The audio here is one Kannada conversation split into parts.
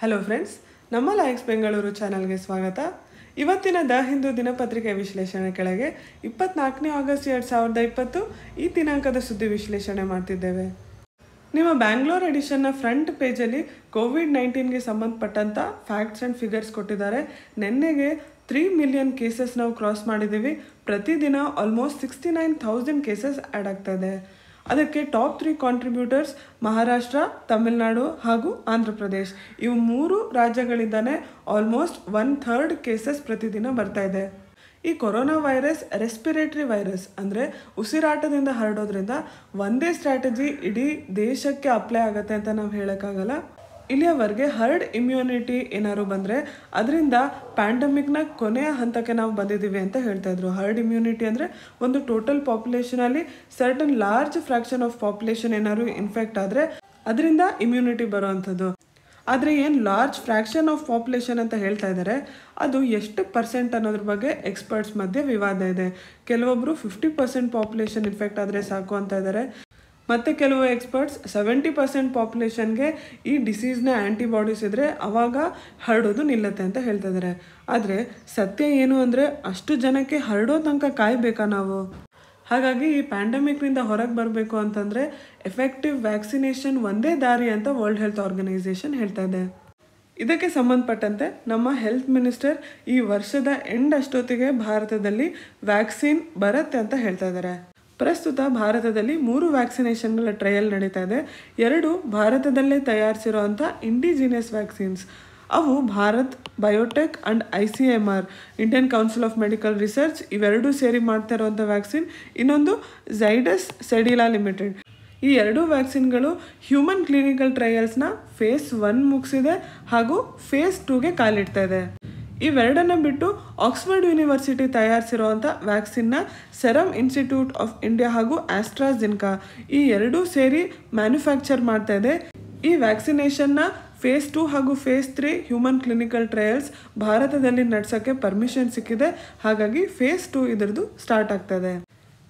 ಹಲೋ ಫ್ರೆಂಡ್ಸ್, ನಮ್ಮ ಲೈಕ್ಸ್ ಬೆಂಗಳೂರು ಚಾನಲ್ಗೆ ಸ್ವಾಗತ. ಇವತ್ತಿನ ದ ಹಿಂದೂ ದಿನಪತ್ರಿಕೆ ವಿಶ್ಲೇಷಣೆ ಕೆಳಗೆ 24ನೇ ಆಗಸ್ಟ್ 2020 ಈ ದಿನಾಂಕದ ಸುದ್ದಿ ವಿಶ್ಲೇಷಣೆ ಮಾಡ್ತಿದ್ದೇವೆ. ನಿಮ್ಮ ಬ್ಯಾಂಗ್ಳೂರ್ ಎಡಿಷನ್ನ ಫ್ರಂಟ್ ಪೇಜಲ್ಲಿ ಕೋವಿಡ್-19ಗೆ ಸಂಬಂಧಪಟ್ಟಂಥ ಫ್ಯಾಕ್ಟ್ಸ್ ಆ್ಯಂಡ್ ಫಿಗರ್ಸ್ ಕೊಟ್ಟಿದ್ದಾರೆ. ನಿನ್ನೆಗೆ 3 ಮಿಲಿಯನ್ ಕೇಸಸ್ ನಾವು ಕ್ರಾಸ್ ಮಾಡಿದ್ದೀವಿ. ಪ್ರತಿದಿನ ಆಲ್ಮೋಸ್ಟ್ 69,000 ಕೇಸಸ್ ಆ್ಯಡ್ ಆಗ್ತಾ ಇದೆ. ಅದಕ್ಕೆ ಟಾಪ್ 3 ಕಾಂಟ್ರಿಬ್ಯೂಟರ್ಸ್ ಮಹಾರಾಷ್ಟ್ರ, ತಮಿಳುನಾಡು ಹಾಗೂ ಆಂಧ್ರ ಪ್ರದೇಶ್. ಇವು 3 ರಾಜ್ಯಗಳಿಂದನೇ ಆಲ್ಮೋಸ್ಟ್ 1/3 ಕೇಸಸ್ ಪ್ರತಿದಿನ ಬರ್ತಾ ಇದೆ. ಈ ಕೊರೋನಾ ವೈರಸ್ ರೆಸ್ಪಿರೇಟರಿ ವೈರಸ್ ಅಂದರೆ ಉಸಿರಾಟದಿಂದ ಹರಡೋದ್ರಿಂದ ಒಂದೇ ಸ್ಟ್ರಾಟಜಿ ಇಡೀ ದೇಶಕ್ಕೆ ಅಪ್ಲೈ ಆಗುತ್ತೆ ಅಂತ ನಾವು ಹೇಳೋಕ್ಕಾಗಲ್ಲ. ಇಲ್ಲಿಯವರೆಗೆ ಹರ್ಡ್ ಇಮ್ಯುನಿಟಿ ಏನಾದ್ರು ಬಂದರೆ ಅದರಿಂದ ಪ್ಯಾಂಡಮಿಕ್ನ ಕೊನೆಯ ಹಂತಕ್ಕೆ ನಾವು ಬಂದಿದ್ದೀವಿ ಅಂತ ಹೇಳ್ತಾ ಇದ್ರು. ಹರ್ಡ್ ಇಮ್ಯುನಿಟಿ ಅಂದರೆ ಒಂದು ಟೋಟಲ್ ಪಾಪ್ಯುಲೇಷನಲ್ಲಿ certain large fraction of population ಏನಾದ್ರು ಇನ್ಫೆಕ್ಟ್ ಆದರೆ ಅದರಿಂದ ಇಮ್ಯುನಿಟಿ ಬರೋವಂಥದ್ದು. ಆದರೆ ಏನು ಲಾರ್ಜ್ ಫ್ರ್ಯಾಕ್ಷನ್ ಆಫ್ ಪಾಪ್ಯುಲೇಷನ್ ಅಂತ ಹೇಳ್ತಾ ಇದ್ದಾರೆ, ಅದು ಎಷ್ಟು ಪರ್ಸೆಂಟ್ ಅನ್ನೋದ್ರ ಬಗ್ಗೆ ಎಕ್ಸ್ಪರ್ಟ್ಸ್ ಮಧ್ಯೆ ವಿವಾದ ಇದೆ. ಕೆಲವೊಬ್ಬರು 50% ಪಾಪ್ಯುಲೇಷನ್ ಇನ್ಫೆಕ್ಟ್ ಆದರೆ ಸಾಕು ಅಂತ ಇದ್ದಾರೆ. ಮತ್ತು ಕೆಲವು ಎಕ್ಸ್ಪರ್ಟ್ಸ್ 70% ಪಾಪ್ಯುಲೇಷನ್ಗೆ ಈ ಡಿಸೀಸ್ನ ಆ್ಯಂಟಿಬಾಡೀಸ್ ಇದ್ದರೆ ಆವಾಗ ಹರಡೋದು ನಿಲ್ಲತ್ತೆ ಅಂತ ಹೇಳ್ತಾ ಇದ್ದಾರೆ. ಆದರೆ ಸತ್ಯ ಏನು ಅಂದರೆ ಅಷ್ಟು ಜನಕ್ಕೆ ಹರಡೋ ತನಕ ಕಾಯಬೇಕಾ ನಾವು? ಹಾಗಾಗಿ ಈ ಪ್ಯಾಂಡಮಿಕ್ನಿಂದ ಹೊರಗೆ ಬರಬೇಕು ಅಂತಂದರೆ ಎಫೆಕ್ಟಿವ್ ವ್ಯಾಕ್ಸಿನೇಷನ್ ಒಂದೇ ದಾರಿ ಅಂತ ವರ್ಲ್ಡ್ ಹೆಲ್ತ್ ಆರ್ಗನೈಸೇಷನ್ ಹೇಳ್ತಾ ಇದೆ. ಇದಕ್ಕೆ ಸಂಬಂಧಪಟ್ಟಂತೆ ನಮ್ಮ ಹೆಲ್ತ್ ಮಿನಿಸ್ಟರ್ ಈ ವರ್ಷದ ಎಂಡ್ ಅಷ್ಟೊತ್ತಿಗೆ ಭಾರತದಲ್ಲಿ ವ್ಯಾಕ್ಸಿನ್ ಬರುತ್ತೆ ಅಂತ ಹೇಳ್ತಾ ಇದ್ದಾರೆ. ಪ್ರಸ್ತುತ ಭಾರತದಲ್ಲಿ 3 ವ್ಯಾಕ್ಸಿನೇಷನ್ಗಳ ಟ್ರಯಲ್ ನಡೀತಾ ಇದೆ. 2 ಭಾರತದಲ್ಲೇ ತಯಾರಿಸಿರೋವಂಥ ಇಂಡಿಜಿನಿಯಸ್ ವ್ಯಾಕ್ಸಿನ್ಸ್. ಅವು Bharat Biotech and ICMR Indian Council of Medical Research ಇವೆರಡೂ ಸೇರಿ ಮಾಡ್ತಾ ಇರೋವಂಥ ವ್ಯಾಕ್ಸಿನ್. ಇನ್ನೊಂದು ಝೈಡಸ್ ಸೆಡಿಲಾ ಲಿಮಿಟೆಡ್. ಈ 2 ವ್ಯಾಕ್ಸಿನ್ಗಳು ಹ್ಯೂಮನ್ ಕ್ಲಿನಿಕಲ್ ಟ್ರಯಲ್ಸ್ನ ಫೇಸ್ 1 ಮುಗಿಸಿದೆ ಹಾಗೂ ಫೇಸ್ 2ಗೆ ಕಾಲಿಡ್ತಾ ಇದೆ. ಇವೆರಡನ್ನು ಬಿಟ್ಟು ಆಕ್ಸ್ಫರ್ಡ್ ಯೂನಿವರ್ಸಿಟಿ ತಯಾರಿಸಿರುವಂಥ ವ್ಯಾಕ್ಸಿನ್ನ ಸೆರಮ್ ಇನ್ಸ್ಟಿಟ್ಯೂಟ್ ಆಫ್ ಇಂಡಿಯಾ ಹಾಗೂ ಆಸ್ಟ್ರಾಝೆನೆಕಾ ಈ 2 ಸೇರಿ ಮ್ಯಾನುಫ್ಯಾಕ್ಚರ್ ಮಾಡ್ತಾ ಇದೆ. ಈ ವ್ಯಾಕ್ಸಿನೇಷನ್ನ ಫೇಸ್ 2 ಹಾಗೂ ಫೇಸ್ 3 ಹ್ಯೂಮನ್ ಕ್ಲಿನಿಕಲ್ ಟ್ರಯಲ್ಸ್ ಭಾರತದಲ್ಲಿ ನಡೆಸೋಕ್ಕೆ ಪರ್ಮಿಷನ್ ಸಿಕ್ಕಿದೆ. ಹಾಗಾಗಿ ಫೇಸ್ 2 ಇದರದ್ದು ಸ್ಟಾರ್ಟ್ ಆಗ್ತದೆ.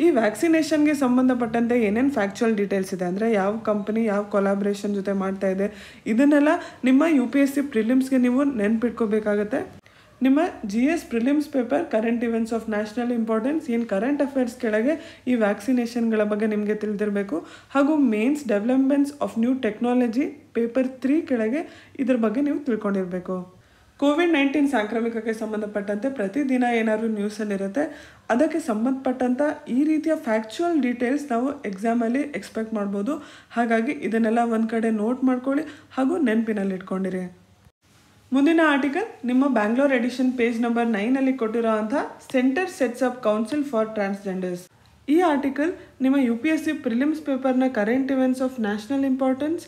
ಈ ವ್ಯಾಕ್ಸಿನೇಷನ್ಗೆ ಸಂಬಂಧಪಟ್ಟಂತೆ ಏನೇನು ಫ್ಯಾಕ್ಚುಯಲ್ ಡೀಟೇಲ್ಸ್ ಇದೆ ಅಂದರೆ ಯಾವ ಕಂಪನಿ ಯಾವ ಕೊಲಾಬ್ರೇಷನ್ ಜೊತೆ ಮಾಡ್ತಾ ಇದೆ ಇದನ್ನೆಲ್ಲ ನಿಮ್ಮ UPSC ಪ್ರಿಲಿಮ್ಸ್ಗೆ ನೀವು ನೆನ್ಪಿಟ್ಕೋಬೇಕಾಗತ್ತೆ. ನಿಮ್ಮ GS prelims paper current events of national importance ಏನು ಕರೆಂಟ್ ಅಫೇರ್ಸ್ ಕೆಳಗೆ ಈ ವ್ಯಾಕ್ಸಿನೇಷನ್ಗಳ ಬಗ್ಗೆ ನಿಮಗೆ ತಿಳಿದಿರಬೇಕು. ಹಾಗೂ mains developments of new technology paper 3 ಕೆಳಗೆ ಇದ್ರ ಬಗ್ಗೆ ನೀವು ತಿಳ್ಕೊಂಡಿರಬೇಕು. ಕೋವಿಡ್-19 ಸಾಂಕ್ರಾಮಿಕಕ್ಕೆ ಸಂಬಂಧಪಟ್ಟಂತೆ ಪ್ರತಿದಿನ ಏನಾದರೂ ನ್ಯೂಸಲ್ಲಿರುತ್ತೆ. ಅದಕ್ಕೆ ಸಂಬಂಧಪಟ್ಟಂಥ ಈ ರೀತಿಯ ಫ್ಯಾಕ್ಚುಯಲ್ ಡೀಟೇಲ್ಸ್ ನಾವು ಎಕ್ಸಾಮಲ್ಲಿ ಎಕ್ಸ್ಪೆಕ್ಟ್ ಮಾಡ್ಬೋದು. ಹಾಗಾಗಿ ಇದನ್ನೆಲ್ಲ ಒಂದು ಕಡೆ ನೋಟ್ ಮಾಡ್ಕೊಳ್ಳಿ ಹಾಗೂ ನೆನಪಿನಲ್ಲಿ ಇಟ್ಕೊಂಡಿರಿ. ಮುಂದಿನ ಆರ್ಟಿಕಲ್ ನಿಮ್ಮ ಬ್ಯಾಂಗ್ಳೂರ್ ಎಡಿಷನ್ ಪೇಜ್ ನಂಬರ್ 9 ಕೊಟ್ಟಿರೋಂಥ centre sets up council for transgenders. ಈ ಆರ್ಟಿಕಲ್ ನಿಮ್ಮ UPSC ಪ್ರಿಲಿಮ್ಸ್ ಪೇಪರ್ನ current events of national importance,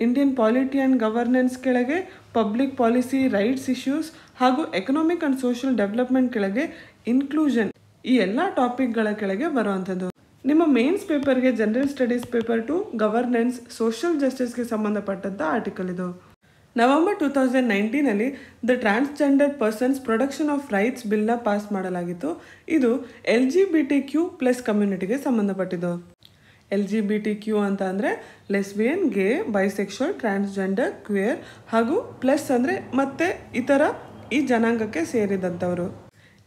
Indian polity and governance ಕೆಳಗೆ ಪಬ್ಲಿಕ್ ಪಾಲಿಸಿ, ರೈಟ್ಸ್ ಇಶ್ಯೂಸ್ ಹಾಗೂ ಎಕನಾಮಿಕ್ ಆ್ಯಂಡ್ ಸೋಷಿಯಲ್ ಡೆವಲಪ್ಮೆಂಟ್ ಕೆಳಗೆ ಇನ್ಕ್ಲೂಷನ್ ಈ ಎಲ್ಲ ಟಾಪಿಕ್ಗಳ ಕೆಳಗೆ ಬರುವಂಥದ್ದು. ನಿಮ್ಮ ಮೇನ್ಸ್ ಪೇಪರ್ಗೆ general studies paper 2 governance, social ಜಸ್ಟಿಸ್ಗೆ ಸಂಬಂಧಪಟ್ಟಂಥ ಆರ್ಟಿಕಲ್ ಇದು. November 2019 the transgender persons production of rights ಬಿಲ್ನ ಪಾಸ್ ಮಾಡಲಾಗಿತ್ತು. ಇದು LGBTQ+ ಕಮ್ಯುನಿಟಿಗೆ ಸಂಬಂಧಪಟ್ಟಿದ್ದು. LGBTQ ಅಂತ ಅಂದರೆ ಲೆಸ್ಬಿಯನ್, ಗೇ, ಬೈಸೆಕ್ಷುವಲ್, ಟ್ರಾನ್ಸ್ಜೆಂಡರ್, ಕ್ವಿಯರ್ ಹಾಗೂ ಪ್ಲಸ್ ಅಂದರೆ ಮತ್ತೆ ಇತರ ಈ ಜನಾಂಗಕ್ಕೆ ಸೇರಿದಂಥವರು.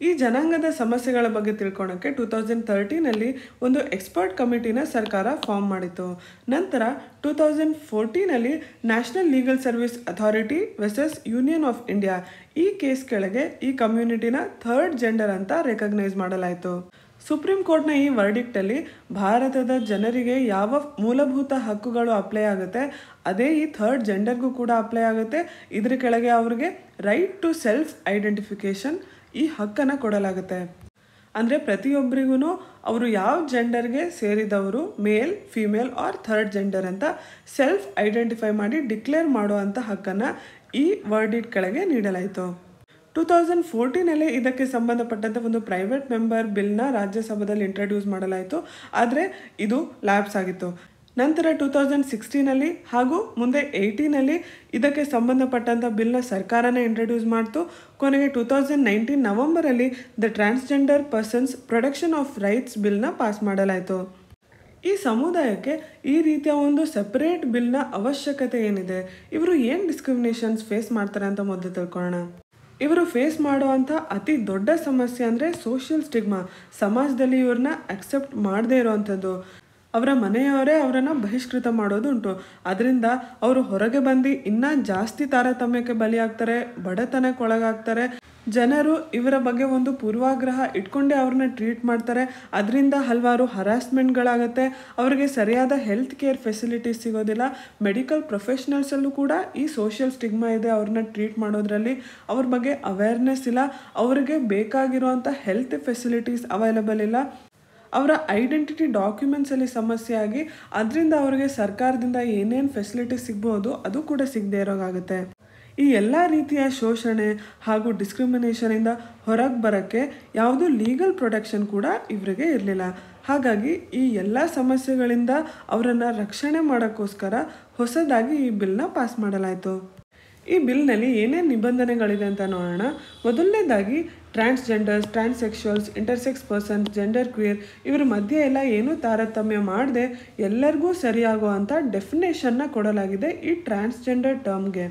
ಈ ಜನಾಂಗದ ಸಮಸ್ಯೆಗಳ ಬಗ್ಗೆ ತಿಳ್ಕೊಳಕ್ಕೆ 2013 ಒಂದು ಎಕ್ಸ್ಪರ್ಟ್ ಕಮಿಟಿನ ಸರ್ಕಾರ ಫಾರ್ಮ್ ಮಾಡಿತ್ತು. ನಂತರ 2014 national legal service authority versus union of India ಈ ಕೇಸ್ ಕೆಳಗೆ ಈ ಕಮ್ಯುನಿಟಿನ 3rd ಜೆಂಡರ್ ಅಂತ ರೆಕಗ್ನೈಸ್ ಮಾಡಲಾಯಿತು. ಸುಪ್ರೀಂ ಕೋರ್ಟ್ನ ಈ ವರ್ಡಿಕ್ಟಲ್ಲಿ ಭಾರತದ ಜನರಿಗೆ ಯಾವ ಮೂಲಭೂತ ಹಕ್ಕುಗಳು ಅಪ್ಲೈ ಆಗುತ್ತೆ ಅದೇ ಈ 3rd ಜೆಂಡರ್ಗೂ ಕೂಡ ಅಪ್ಲೈ ಆಗುತ್ತೆ. ಇದ್ರ ಕೆಳಗೆ ಅವ್ರಿಗೆ ರೈಟ್ ಟು ಸೆಲ್ಫ್ ಐಡೆಂಟಿಫಿಕೇಷನ್ ಈ ಹಕ್ಕನ್ನು ಕೊಡಲಾಗುತ್ತೆ. ಅಂದರೆ ಪ್ರತಿಯೊಬ್ಬರಿಗೂ ಅವರು ಯಾವ ಜೆಂಡರ್ಗೆ ಸೇರಿದವರು, ಮೇಲ್, ಫಿಮೇಲ್ ಆರ್ 3rd ಜೆಂಡರ್ ಅಂತ ಸೆಲ್ಫ್ ಐಡೆಂಟಿಫೈ ಮಾಡಿ ಡಿಕ್ಲೇರ್ ಮಾಡುವಂಥ ಹಕ್ಕನ್ನು ಈ ವರ್ಡಿಕ್ಟ್ ಕೆಳಗೆ ನೀಡಲಾಯಿತು. 2014 ಇದಕ್ಕೆ ಸಂಬಂಧಪಟ್ಟಂಥ ಒಂದು ಪ್ರೈವೇಟ್ ಮೆಂಬರ್ ಬಿಲ್ನ ರಾಜ್ಯಸಭೆಯಲ್ಲಿ ಇಂಟ್ರಡ್ಯೂಸ್ ಮಾಡಲಾಯಿತು. ಆದರೆ ಇದು ಲ್ಯಾಪ್ಸ್ ಆಗಿತ್ತು. ನಂತರ 2016 ಹಾಗೂ ಮುಂದೆ 18 ಇದಕ್ಕೆ ಸಂಬಂಧಪಟ್ಟಂಥ ಬಿಲ್ನ ಸರ್ಕಾರನೇ ಇಂಟ್ರಡ್ಯೂಸ್ ಮಾಡ್ತು. ಕೊನೆಗೆ 2019 ನವೆಂಬರಲ್ಲಿ the transgender persons production of rights ಬಿಲ್ನ ಪಾಸ್ ಮಾಡಲಾಯಿತು. ಈ ಸಮುದಾಯಕ್ಕೆ ಈ ರೀತಿಯ ಒಂದು ಸೆಪರೇಟ್ ಬಿಲ್ನ ಅವಶ್ಯಕತೆ ಏನಿದೆ, ಇವರು ಏನು ಡಿಸ್ಕ್ರಿಮಿನೇಷನ್ಸ್ ಫೇಸ್ ಮಾಡ್ತಾರೆ ಅಂತ ಮೊದಲು ತಿಳ್ಕೊಳ್ಳೋಣ. ಇವರು ಫೇಸ್ ಮಾಡುವಂಥ ಅತಿ ದೊಡ್ಡ ಸಮಸ್ಯೆ ಅಂದರೆ ಸೋಷಿಯಲ್ ಸ್ಟಿಗ್ಮಾ. ಸಮಾಜದಲ್ಲಿ ಇವ್ರನ್ನ ಅಕ್ಸೆಪ್ಟ್ ಮಾಡದೇ ಇರೋವಂಥದ್ದು. ಅವರ ಮನೆಯವರೇ ಅವರನ್ನು ಬಹಿಷ್ಕೃತ ಮಾಡೋದುಂಟು. ಅದರಿಂದ ಅವರು ಹೊರಗೆ ಬಂದು ಇನ್ನೂ ಜಾಸ್ತಿ ತಾರತಮ್ಯಕ್ಕೆ ಬಲಿಯಾಗ್ತಾರೆ, ಬಡತನಕ್ಕೆ ಒಳಗಾಗ್ತಾರೆ. ಜನರು ಇವರ ಬಗ್ಗೆ ಒಂದು ಪೂರ್ವಾಗ್ರಹ ಇಟ್ಕೊಂಡೇ ಅವ್ರನ್ನ ಟ್ರೀಟ್ ಮಾಡ್ತಾರೆ. ಅದರಿಂದ ಹಲವಾರು ಹರಾಸ್ಮೆಂಟ್ಗಳಾಗತ್ತೆ. ಅವರಿಗೆ ಸರಿಯಾದ ಹೆಲ್ತ್ ಕೇರ್ ಫೆಸಿಲಿಟೀಸ್ ಸಿಗೋದಿಲ್ಲ. ಮೆಡಿಕಲ್ ಪ್ರೊಫೆಷ್ನಲ್ಸಲ್ಲೂ ಕೂಡ ಈ ಸೋಷಿಯಲ್ ಸ್ಟಿಗ್ಮಾ ಇದೆ. ಅವ್ರನ್ನ ಟ್ರೀಟ್ ಮಾಡೋದ್ರಲ್ಲಿ ಅವ್ರ ಬಗ್ಗೆ ಅವೇರ್ನೆಸ್ ಇಲ್ಲ. ಅವರಿಗೆ ಬೇಕಾಗಿರುವಂಥ ಹೆಲ್ತ್ ಫೆಸಿಲಿಟೀಸ್ ಅವೈಲಬಲ್ ಇಲ್ಲ. ಅವರ ಐಡೆಂಟಿಟಿ ಡಾಕ್ಯುಮೆಂಟ್ಸಲ್ಲಿ ಸಮಸ್ಯೆ ಆಗಿ ಅದರಿಂದ ಅವರಿಗೆ ಸರ್ಕಾರದಿಂದ ಏನೇನು ಫೆಸಿಲಿಟೀಸ್ ಸಿಗ್ಬೋದು ಅದು ಕೂಡ ಸಿಗದೇ ಇರೋಕ್ಕಾಗುತ್ತೆ. ಈ ಎಲ್ಲ ರೀತಿಯ ಶೋಷಣೆ ಹಾಗೂ ಡಿಸ್ಕ್ರಿಮಿನೇಷನಿಂದ ಹೊರಗೆ ಬರೋಕ್ಕೆ ಯಾವುದೂ ಲೀಗಲ್ ಪ್ರೊಟೆಕ್ಷನ್ ಕೂಡ ಇವರಿಗೆ ಇರಲಿಲ್ಲ. ಹಾಗಾಗಿ ಈ ಎಲ್ಲ ಸಮಸ್ಯೆಗಳಿಂದ ಅವರನ್ನು ರಕ್ಷಣೆ ಮಾಡೋಕ್ಕೋಸ್ಕರ ಹೊಸದಾಗಿ ಈ ಬಿಲ್ನ ಪಾಸ್ ಮಾಡಲಾಯಿತು. ಈ ಬಿಲ್ನಲ್ಲಿ ಏನೇನು ನಿಬಂಧನೆಗಳಿದೆ ಅಂತ ನೋಡೋಣ. ಮೊದಲನೇದಾಗಿ ಟ್ರಾನ್ಸ್ಜೆಂಡರ್ಸ್, ಟ್ರಾನ್ಸೆಕ್ಷುವಲ್ಸ್, ಇಂಟರ್ಸೆಕ್ಸ್ ಪರ್ಸನ್ಸ್, ಜೆಂಡರ್ ಕ್ವಿಯರ್ ಇವರ ಮಧ್ಯೆ ಎಲ್ಲ ಏನೂ ತಾರತಮ್ಯ ಮಾಡದೆ ಎಲ್ಲರಿಗೂ ಸರಿಯಾಗುವಂಥ ಡೆಫಿನೇಷನ್ನ ಕೊಡಲಾಗಿದೆ ಈ ಟ್ರಾನ್ಸ್ಜೆಂಡರ್ ಟರ್ಮ್ಗೆ.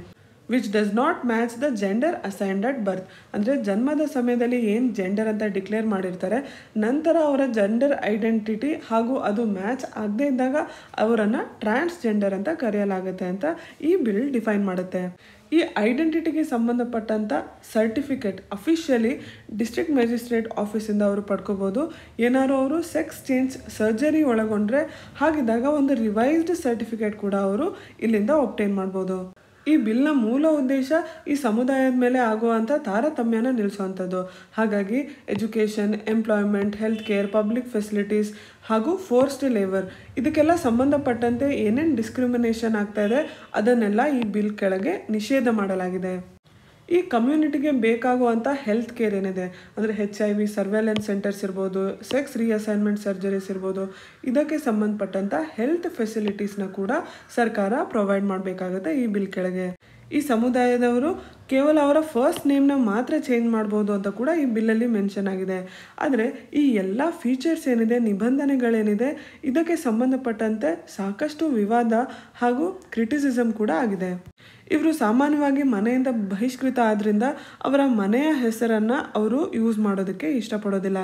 Which does not match the gender assigned at birth. ಅಂದರೆ ಜನ್ಮದ ಸಮಯದಲ್ಲಿ ಏನು ಜೆಂಡರ್ ಅಂತ ಡಿಕ್ಲೇರ್ ಮಾಡಿರ್ತಾರೆ, ನಂತರ ಅವರ ಜೆಂಡರ್ ಐಡೆಂಟಿಟಿ ಹಾಗೂ ಅದು ಮ್ಯಾಚ್ ಆಗದೇ ಇದ್ದಾಗ ಅವರನ್ನು ಟ್ರಾನ್ಸ್ಜೆಂಡರ್ ಅಂತ ಕರೆಯಲಾಗುತ್ತೆ ಅಂತ ಈ ಬಿಲ್ ಡಿಫೈನ್ ಮಾಡುತ್ತೆ. ಈ ಐಡೆಂಟಿಟಿಗೆ ಸಂಬಂಧಪಟ್ಟಂಥ ಸರ್ಟಿಫಿಕೇಟ್ ಅಫಿಷಿಯಲಿ ಡಿಸ್ಟ್ರಿಕ್ಟ್ ಮ್ಯಾಜಿಸ್ಟ್ರೇಟ್ ಆಫೀಸಿಂದ ಅವರು ಪಡ್ಕೋಬೋದು. ಏನಾದ್ರು ಅವರು ಸೆಕ್ಸ್ ಚೇಂಜ್ ಸರ್ಜರಿ ಒಳಗೊಂಡ್ರೆ ಹಾಗಿದ್ದಾಗ ಒಂದು ರಿವೈಸ್ಡ್ ಸರ್ಟಿಫಿಕೇಟ್ ಕೂಡ ಅವರು ಇಲ್ಲಿಂದ ಒಬ್ಟೈನ್ ಮಾಡ್ಬೋದು. ಈ ಬಿಲ್ನ ಮೂಲ ಉದ್ದೇಶ ಈ ಸಮುದಾಯದ ಮೇಲೆ ಆಗುವಂಥ ತಾರತಮ್ಯನ ನಿಲ್ಲಿಸುವಂಥದ್ದು. ಹಾಗಾಗಿ education, employment, health care, public facilities ಹಾಗೂ ಫೋರ್ಸ್ಡ್ ಲೇಬರ್ ಇದಕ್ಕೆಲ್ಲ ಸಂಬಂಧಪಟ್ಟಂತೆ ಏನೇನು ಡಿಸ್ಕ್ರಿಮಿನೇಷನ್ ಆಗ್ತಾ ಇದೆ ಅದನ್ನೆಲ್ಲ ಈ ಬಿಲ್ ಕೆಳಗೆ ನಿಷೇಧ ಮಾಡಲಾಗಿದೆ. ಈ ಕಮ್ಯುನಿಟಿಗೆ ಬೇಕಾಗುವಂಥ ಹೆಲ್ತ್ ಕೇರ್ ಏನಿದೆ ಅಂದರೆ HIV ಸರ್ವೆಲೆನ್ಸ್ ಸೆಂಟರ್ಸ್ ಇರ್ಬೋದು, ಸೆಕ್ಸ್ ರೀಅಸೈನ್ಮೆಂಟ್ ಸರ್ಜರೀಸ್ ಇರ್ಬೋದು, ಇದಕ್ಕೆ ಸಂಬಂಧಪಟ್ಟಂಥ ಹೆಲ್ತ್ ಫೆಸಿಲಿಟೀಸ್ನ ಕೂಡ ಸರ್ಕಾರ ಪ್ರೊವೈಡ್ ಮಾಡಬೇಕಾಗುತ್ತೆ ಈ ಬಿಲ್ ಕೆಳಗೆ. ಈ ಸಮುದಾಯದವರು ಕೇವಲ ಅವರ ಫಸ್ಟ್ ನೇಮ್ನ ಮಾತ್ರ ಚೇಂಜ್ ಮಾಡ್ಬೋದು ಅಂತ ಕೂಡ ಈ ಬಿಲ್ಲಲ್ಲಿ ಮೆನ್ಷನ್ ಆಗಿದೆ. ಆದರೆ ಈ ಎಲ್ಲ ಫೀಚರ್ಸ್ ಏನಿದೆ, ನಿಬಂಧನೆಗಳೇನಿದೆ, ಇದಕ್ಕೆ ಸಂಬಂಧಪಟ್ಟಂತೆ ಸಾಕಷ್ಟು ವಿವಾದ ಹಾಗೂ ಕ್ರಿಟಿಸಿಸಮ್ ಕೂಡ ಆಗಿದೆ. ಇವರು ಸಾಮಾನ್ಯವಾಗಿ ಮನೆಯಿಂದ ಬಹಿಷ್ಕೃತ ಆದ್ದರಿಂದ ಅವರ ಮನೆಯ ಹೆಸರನ್ನು ಅವರು ಯೂಸ್ ಮಾಡೋದಕ್ಕೆ ಇಷ್ಟಪಡೋದಿಲ್ಲ.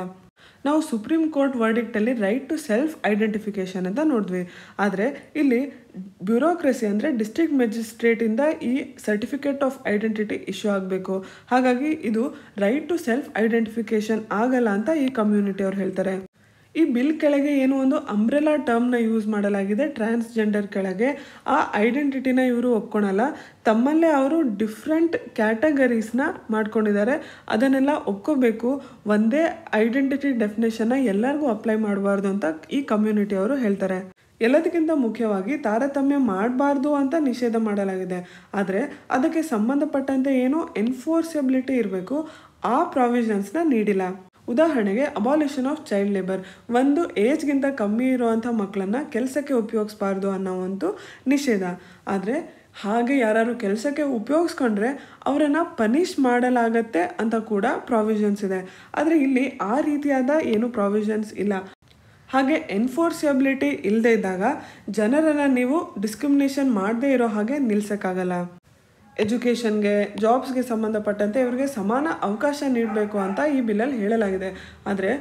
ನಾವು ಸುಪ್ರೀಂ ಕೋರ್ಟ್ ವರ್ಡಿಕ್ಟಲ್ಲಿ ರೈಟ್ ಟು ಸೆಲ್ಫ್ ಐಡೆಂಟಿಫಿಕೇಷನ್ ಅಂತ ನೋಡಿದ್ವಿ. ಆದರೆ ಇಲ್ಲಿ ಬ್ಯೂರೋಕ್ರಸಿ ಅಂದರೆ ಡಿಸ್ಟ್ರಿಕ್ಟ್ ಮ್ಯಾಜಿಸ್ಟ್ರೇಟಿಂದ ಈ ಸರ್ಟಿಫಿಕೇಟ್ ಆಫ್ ಐಡೆಂಟಿಟಿ ಇಶ್ಯೂ ಆಗಬೇಕು. ಹಾಗಾಗಿ ಇದು ರೈಟ್ ಟು ಸೆಲ್ಫ್ ಐಡೆಂಟಿಫಿಕೇಷನ್ ಆಗಲ್ಲ ಅಂತ ಈ ಕಮ್ಯುನಿಟಿ ಅವ್ರು ಹೇಳ್ತಾರೆ. ಈ ಬಿಲ್ ಕೆಳಗೆ ಏನು ಒಂದು ಅಂಬ್ರೆಲಾ ಟರ್ಮ್ನ ಯೂಸ್ ಮಾಡಲಾಗಿದೆ ಟ್ರಾನ್ಸ್ಜೆಂಡರ್ ಕೆಳಗೆ. ಆ ಐಡೆಂಟಿಟಿನ ಇವರು ಒಪ್ಕೊಳಲ್ಲ. ತಮ್ಮಲ್ಲೇ ಅವರು ಡಿಫ್ರೆಂಟ್ ಕ್ಯಾಟಗರೀಸ್ನ ಮಾಡ್ಕೊಂಡಿದ್ದಾರೆ. ಅದನ್ನೆಲ್ಲ ಒಪ್ಕೋಬೇಕು. ಒಂದೇ ಐಡೆಂಟಿಟಿ ಡೆಫಿನೇಷನ್ನ ಎಲ್ಲರಿಗೂ ಅಪ್ಲೈ ಮಾಡಬಾರ್ದು ಅಂತ ಈ ಕಮ್ಯುನಿಟಿ ಅವರು ಹೇಳ್ತಾರೆ. ಎಲ್ಲದಕ್ಕಿಂತ ಮುಖ್ಯವಾಗಿ ತಾರತಮ್ಯ ಮಾಡಬಾರ್ದು ಅಂತ ನಿಷೇಧ ಮಾಡಲಾಗಿದೆ. ಆದರೆ ಅದಕ್ಕೆ ಸಂಬಂಧಪಟ್ಟಂತೆ ಏನೋ ಎನ್ಫೋರ್ಸಬಿಲಿಟಿ ಇರಬೇಕು, ಆ ಪ್ರಾವಿಷನ್ಸ್ನ ನೀಡಿಲ್ಲ. ಉದಾಹರಣೆಗೆ ಅಬಾಲಿಷನ್ ಆಫ್ ಚೈಲ್ಡ್ ಲೇಬರ್, ಒಂದು ಏಜ್ಗಿಂತ ಕಮ್ಮಿ ಇರುವಂಥ ಮಕ್ಕಳನ್ನು ಕೆಲಸಕ್ಕೆ ಉಪಯೋಗಿಸ್ಬಾರ್ದು ಅನ್ನೋ ಒಂದು ನಿಷೇಧ. ಆದರೆ ಹಾಗೆ ಯಾರು ಕೆಲಸಕ್ಕೆ ಉಪಯೋಗಿಸ್ಕೊಂಡ್ರೆ ಅವರನ್ನು ಪನಿಷ್ ಮಾಡಲಾಗತ್ತೆ ಅಂತ ಕೂಡ ಪ್ರಾವಿಷನ್ಸ್ ಇದೆ. ಆದರೆ ಇಲ್ಲಿ ಆ ರೀತಿಯಾದ ಏನು ಪ್ರಾವಿಷನ್ಸ್ ಇಲ್ಲ. ಹಾಗೆ ಎನ್ಫೋರ್ಸಬಿಲಿಟಿ ಇಲ್ಲದೆ ಇದ್ದಾಗ ಜನರನ್ನು ನೀವು ಡಿಸ್ಕ್ರಿಮಿನೇಷನ್ ಮಾಡದೇ ಇರೋ ಹಾಗೆ ನಿಲ್ಸೋಕ್ಕಾಗಲ್ಲ. ಎಜುಕೇಷನ್ಗೆ, ಜಾಬ್ಸ್ಗೆ ಸಂಬಂಧಪಟ್ಟಂತೆ ಇವರಿಗೆ ಸಮಾನ ಅವಕಾಶ ನೀಡಬೇಕು ಅಂತ ಈ ಬಿಲ್ಲಲ್ಲಿ ಹೇಳಲಾಗಿದೆ. ಆದರೆ